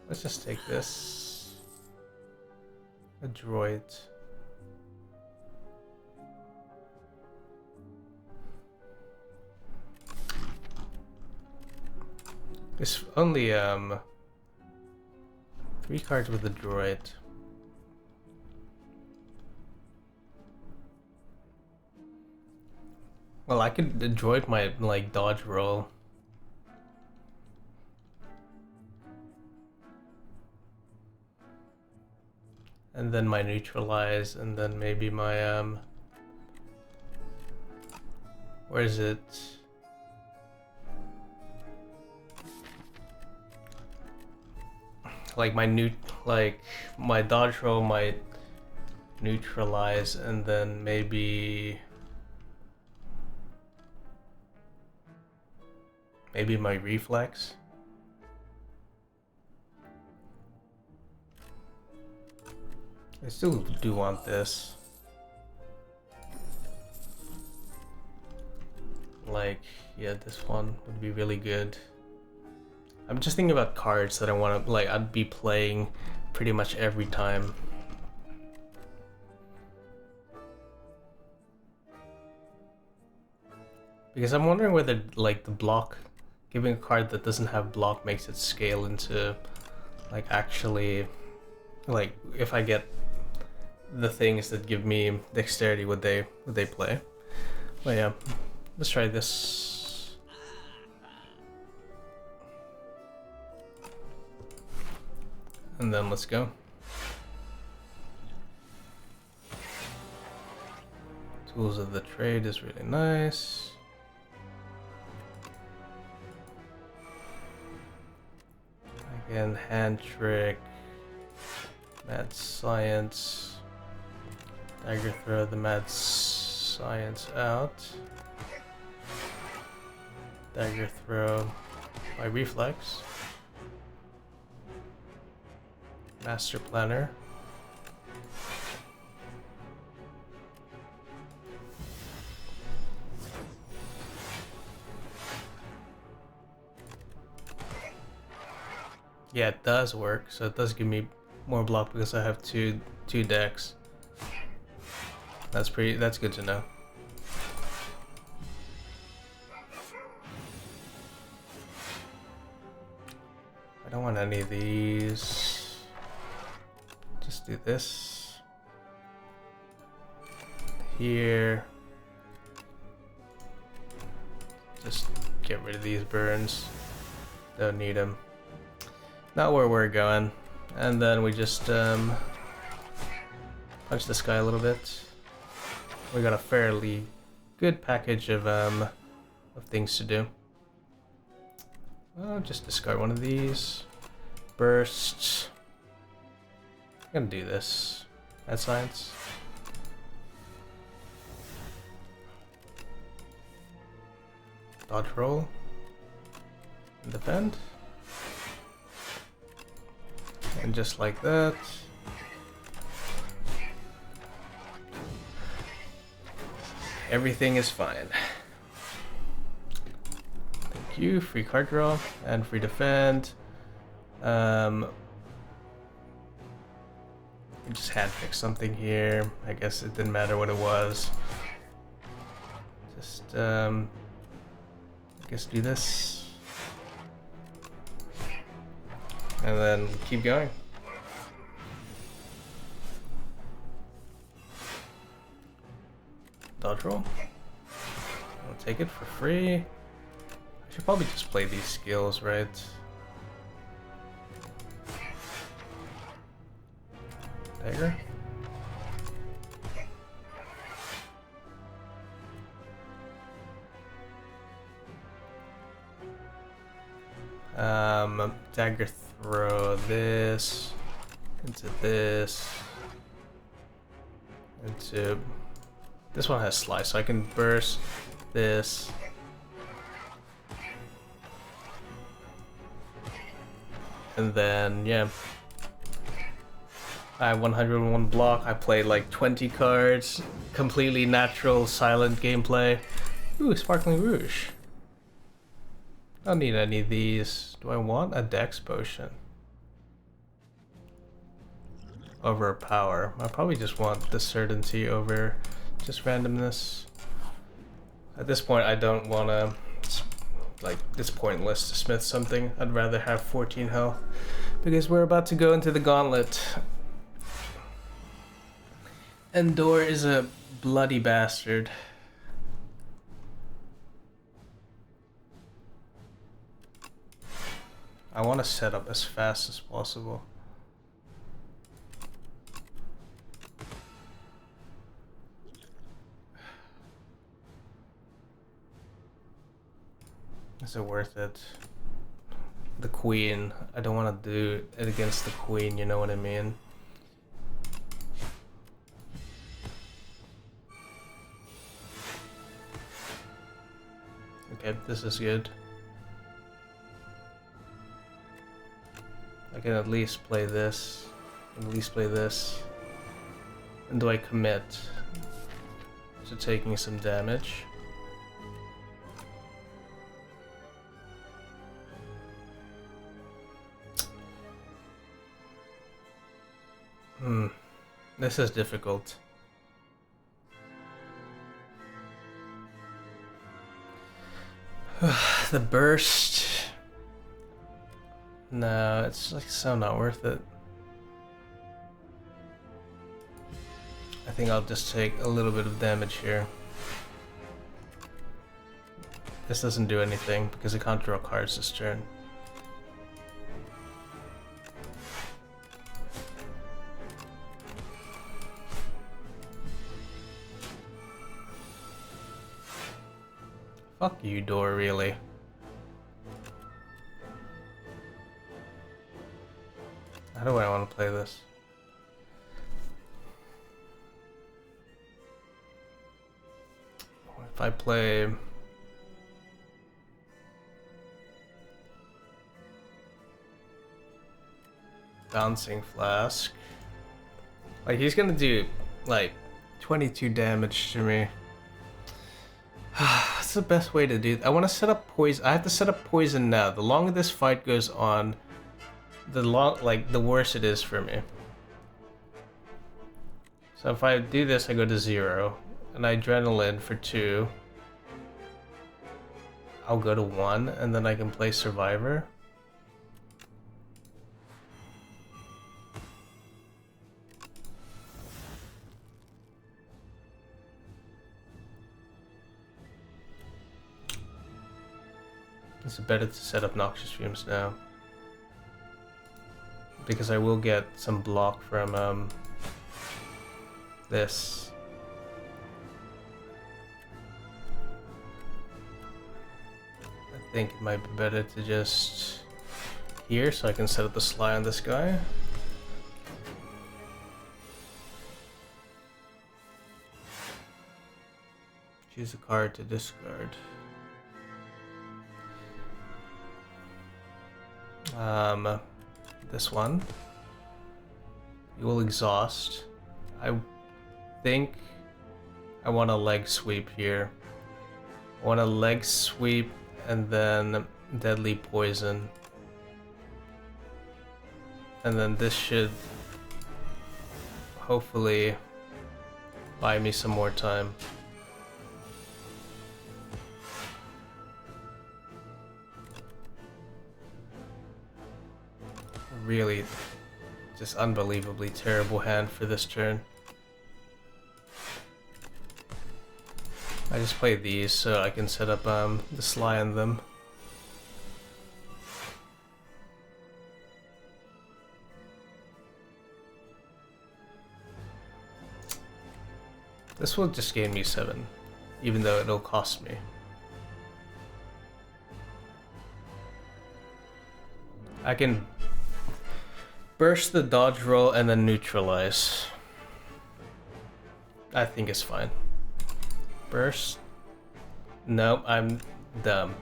Let's just take this. A droid. It's only 3 cards with a droid. Well, the droid might like dodge roll. And then my neutralize, and then maybe my where is it? Like my dodge roll might neutralize, and then maybe my reflex. I still do want this. Like, yeah, this one would be really good. I'm just thinking about cards that I want to, like, I'd be playing pretty much every time. Because I'm wondering whether, like, the block, giving a card that doesn't have block makes it scale into, like, actually, like, if I get the things that give me dexterity, would they play? But yeah, let's try this. And then let's go. Tools of the trade is really nice. Again, hand trick, mad science, dagger throw the mad science out, dagger throw my reflex, master planner, yeah, it does work, so it does give me more block because I have two decks. That's good to know. I don't want any of these. Just do this. Here. Just get rid of these burns. Don't need them. Not where we're going. And then we just punch this guy a little bit. We got a fairly good package of things to do. I'll just discard one of these. Burst. I'm gonna do this. Mad science. Dodge roll. And defend. And just like that. Everything is fine. Thank you. Free card draw and free defend. Just hand pick something here. I guess it didn't matter what it was. Just I guess do this. And then keep going. Dodge roll. I'll take it for free. I should probably just play these skills, right? Dagger. Dagger throw this into this into this one has slice, so I can burst this. And then yeah, I have 101 block. I played like 20 cards, completely natural, silent gameplay. Ooh, Sparkling Rouge. I don't need any of these. Do I want a Dex potion? over power. I probably just want the certainty over just randomness. At this point, I don't want to, like, it's pointless to smith something. I'd rather have 14 health because we're about to go into the gauntlet. Endor is a bloody bastard. I want to set up as fast as possible. Is it worth it? The queen. I don't want to do it against the queen, you know what I mean? Okay, this is good. I can at least play this. At least play this. And do I commit to taking some damage? This is difficult. The burst. No, it's like so not worth it. I think I'll just take a little bit of damage here. This doesn't do anything because I can't draw cards this turn. Fuck you, door, really. How do I want to play this? If I play... Bouncing Flask. Like, he's gonna do, like, 22 damage to me. That's the best way to do it. I want to set up poison. I have to set up poison now. The longer this fight goes on, the worse it is for me. So if I do this, I go to 0, and I adrenaline for 2. I'll go to 1, and then I can play Survivor. It's better to set up Noxious Fumes now, because I will get some block from this. I think it might be better to just here, so I can set up the Sly on this guy. Choose a card to discard. This one. You will exhaust. I think I want a leg sweep here. I want a leg sweep and then deadly poison. And then this should hopefully buy me some more time. Really just unbelievably terrible hand for this turn. I just play these so I can set up the Sly on them. This will just gain me 7, even though it'll cost me. I can burst the dodge roll and then neutralize. I think it's fine. Burst? Nope, I'm dumb.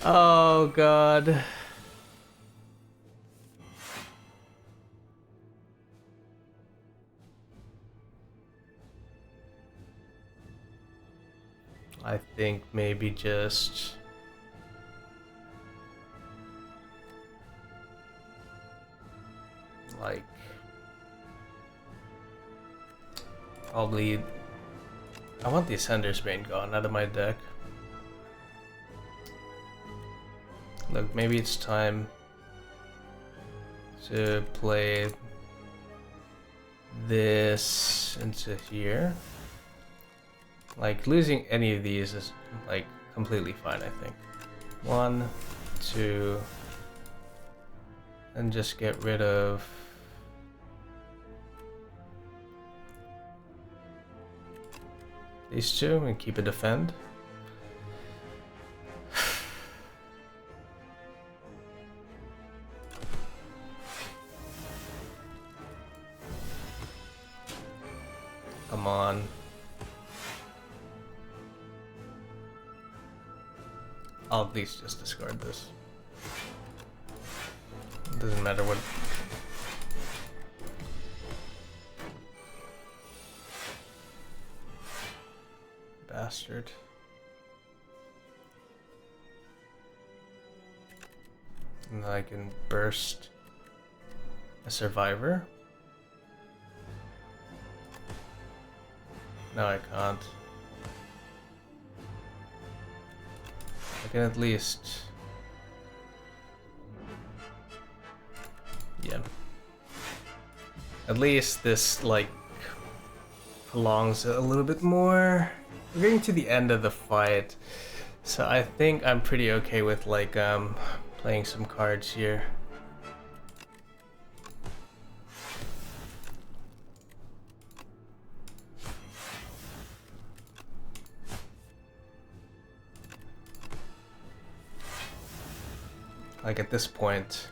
Oh god. I think maybe just... like probably I want the Ascender's Bane gone out of my deck. Look, maybe it's time to play this into here. Like, losing any of these is like completely fine, I think. 1, 2, and just get rid of these two and keep a defend. Come on. I'll at least just discard this. It doesn't matter what. Bastard. And then I can burst a survivor. No, I can't. I can at least... Yeah. At least this, like, prolongs it a little bit more. We're getting to the end of the fight, so I think I'm pretty okay with, like, playing some cards here. Like, at this point,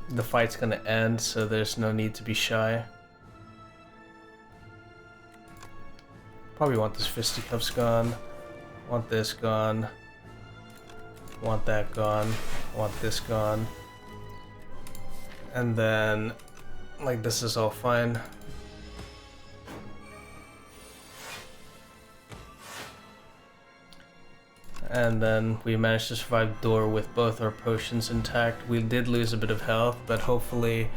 the fight's gonna end, so there's no need to be shy. Probably want this Fisticuffs gone, want this gone, want that gone, want this gone. And then, like, this is all fine. And then we managed to survive door with both our potions intact. We did lose a bit of health, but hopefully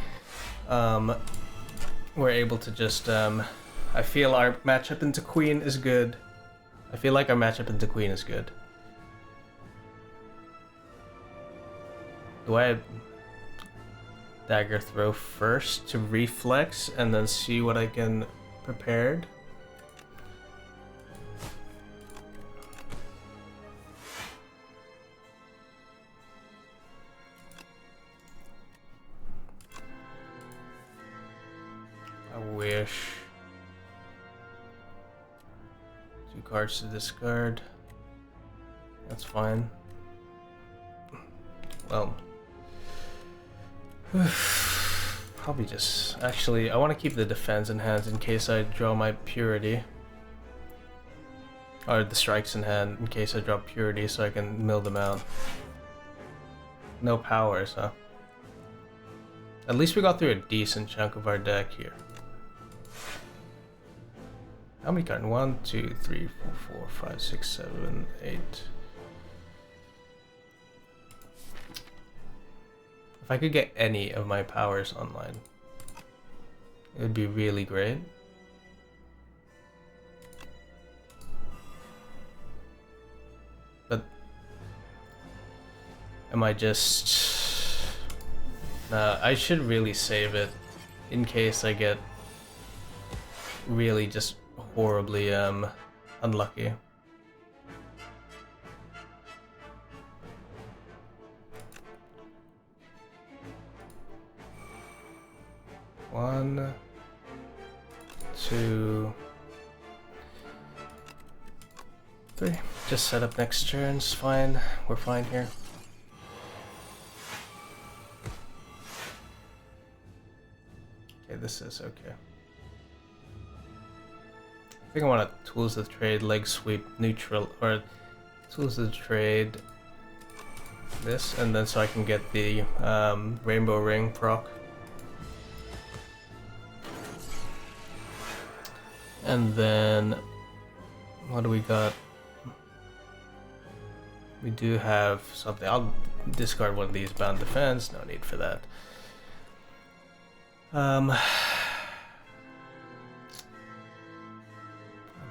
we're able to just... I feel our matchup into Queen is good. I feel like our matchup into Queen is good. Do I dagger throw first to reflex and then see what I can prepared? I wish. 2 cards to discard. That's fine. Well, probably just... Actually, I want to keep the defense in hand in case I draw my Purity. Or the strikes in hand in case I draw Purity so I can mill them out. No powers, huh? At least we got through a decent chunk of our deck here. How many cards? 1, 2, 3, 4, 4, 5, 6, 7, 8. If I could get any of my powers online, it would be really great. But am I just... Nah, I should really save it in case I get really just horribly unlucky. One, 2, 3. Just set up next turns. Fine. We're fine here. Okay, this is okay. I think I want to Tools of Trade, Leg Sweep, Neutral, or Tools of Trade this, and then so I can get the Rainbow Ring proc. And then, what do we got? We do have something. I'll discard one of these, Bound Defense, no need for that. I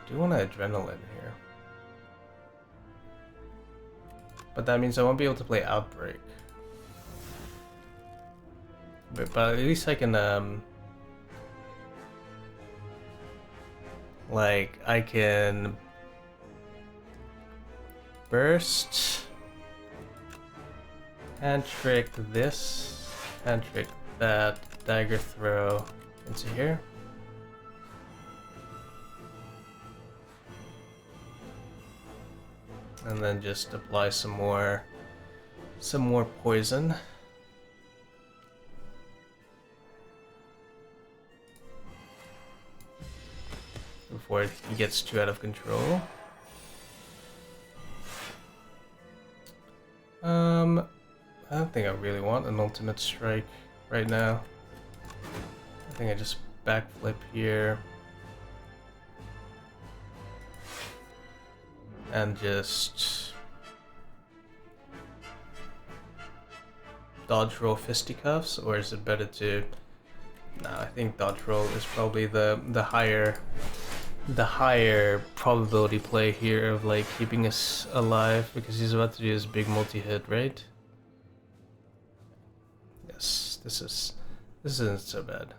do want adrenaline here. But that means I won't be able to play Outbreak. But at least I can, like, I can burst, hand trick this, hand trick that, dagger throw into here. And then just apply some more poison. Before he gets too out of control. I don't think I really want an ultimate strike right now. I think I just backflip here. And just dodge roll fisticuffs, or is it better to? No, I think dodge roll is probably the higher probability play here of like keeping us alive, because he's about to do his big multi-hit, right? Yes, this isn't so bad.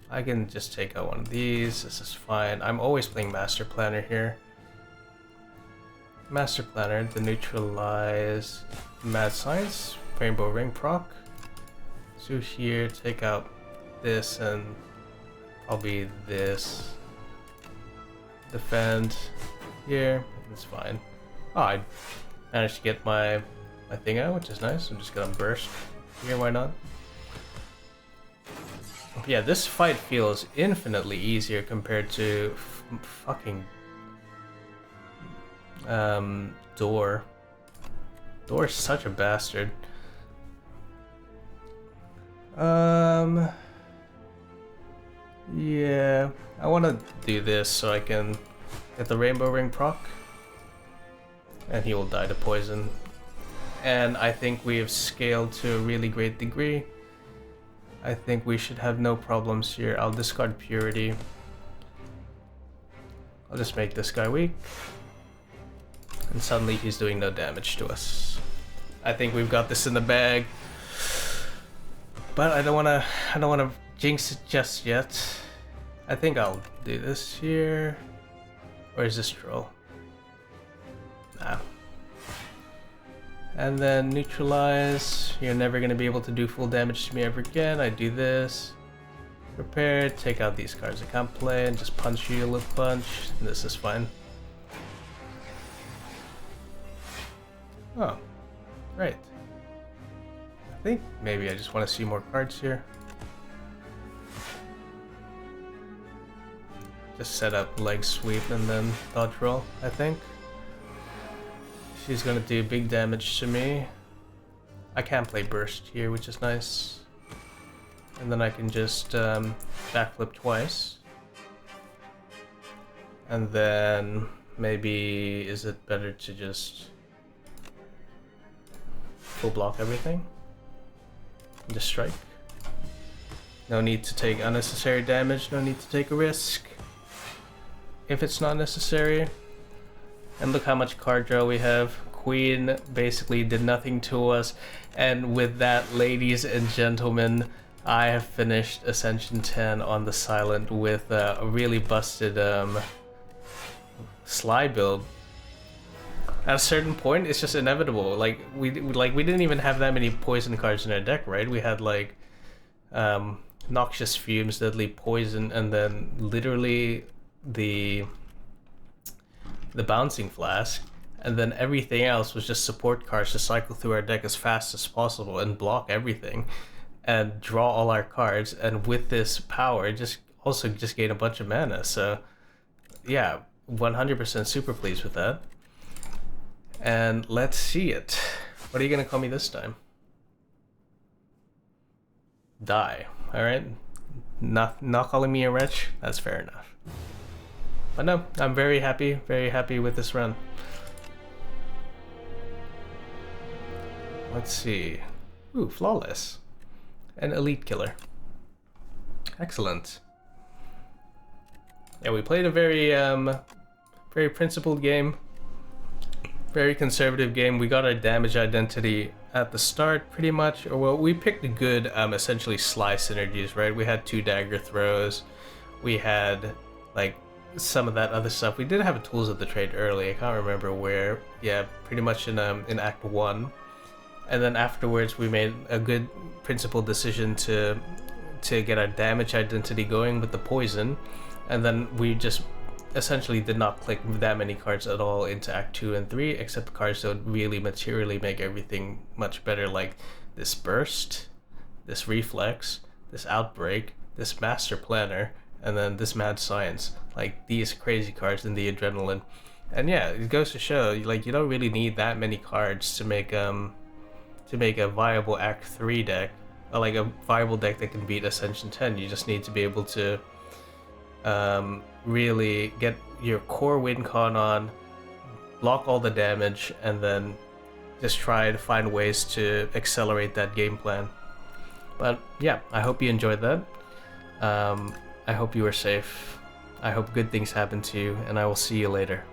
I can just take out one of these. This is fine. I'm always playing Master Planner here. Master Planner to neutralize Mad Science, Rainbow Ring proc. So here, take out this and probably this. Defend here, it's fine. Oh, I managed to get my thing out, which is nice. I'm just gonna burst here, why not? Yeah, this fight feels infinitely easier compared to fucking Door. Door is such a bastard. Yeah, I want to do this so I can get the Rainbow Ring proc, and he will die to poison. And I think we have scaled to a really great degree. I think we should have no problems here. I'll discard Purity. I'll just make this guy weak. And suddenly he's doing no damage to us. I think we've got this in the bag. But I don't wanna jinx it just yet. I think I'll do this here. Or is this troll? Nah. And then neutralize. You're never gonna be able to do full damage to me ever again. I do this. Prepare, take out these cards I can't play, and just punch you a little punch. This is fine. Oh, right. I think maybe I just want to see more cards here. Just set up leg sweep and then dodge roll, I think. She's gonna do big damage to me. I can't play burst here, which is nice. And then I can just backflip twice. And then maybe is it better to just full block everything? Just strike. No need to take unnecessary damage, no need to take a risk if it's not necessary. And look how much card draw we have. Queen basically did nothing to us. And with that, ladies and gentlemen, I have finished Ascension 10 on the Silent with a really busted Sly build. At a certain point, it's just inevitable. Like we didn't even have that many poison cards in our deck, right? We had like Noxious Fumes, Deadly Poison, and then literally the Bouncing Flask, and then everything else was just support cards to cycle through our deck as fast as possible and block everything and draw all our cards. And with this power, just gain a bunch of mana. So yeah, 100% super pleased with that. And let's see it. What are you gonna call me this time? Die. Alright. Not calling me a wretch? That's fair enough. But no, I'm very happy with this run. Let's see. Ooh, flawless. and Elite Killer. Excellent. Yeah, we played a very principled game, very conservative game. We got our damage identity at the start, pretty much. Or well, we picked a good, essentially Sly synergies, right? We had 2 dagger throws. We had like some of that other stuff. We did have tools of the trade early. I can't remember where. Yeah, pretty much in Act 1. And then afterwards, we made a good principled decision to get our damage identity going with the poison, and then we just essentially did not click that many cards at all into Act 2 and 3, except cards that would really materially make everything much better, like this Burst, this Reflex, this Outbreak, this Master Planner, and then this Mad Science. Like, these crazy cards in the Adrenaline. And yeah, it goes to show, like, you don't really need that many cards to make a viable Act 3 deck, or like a viable deck that can beat Ascension 10. You just need to be able to really get your core win con on, block all the damage, and then just try to find ways to accelerate that game plan. But yeah, I hope you enjoyed that. I hope you were safe. I hope good things happen to you, and I will see you later.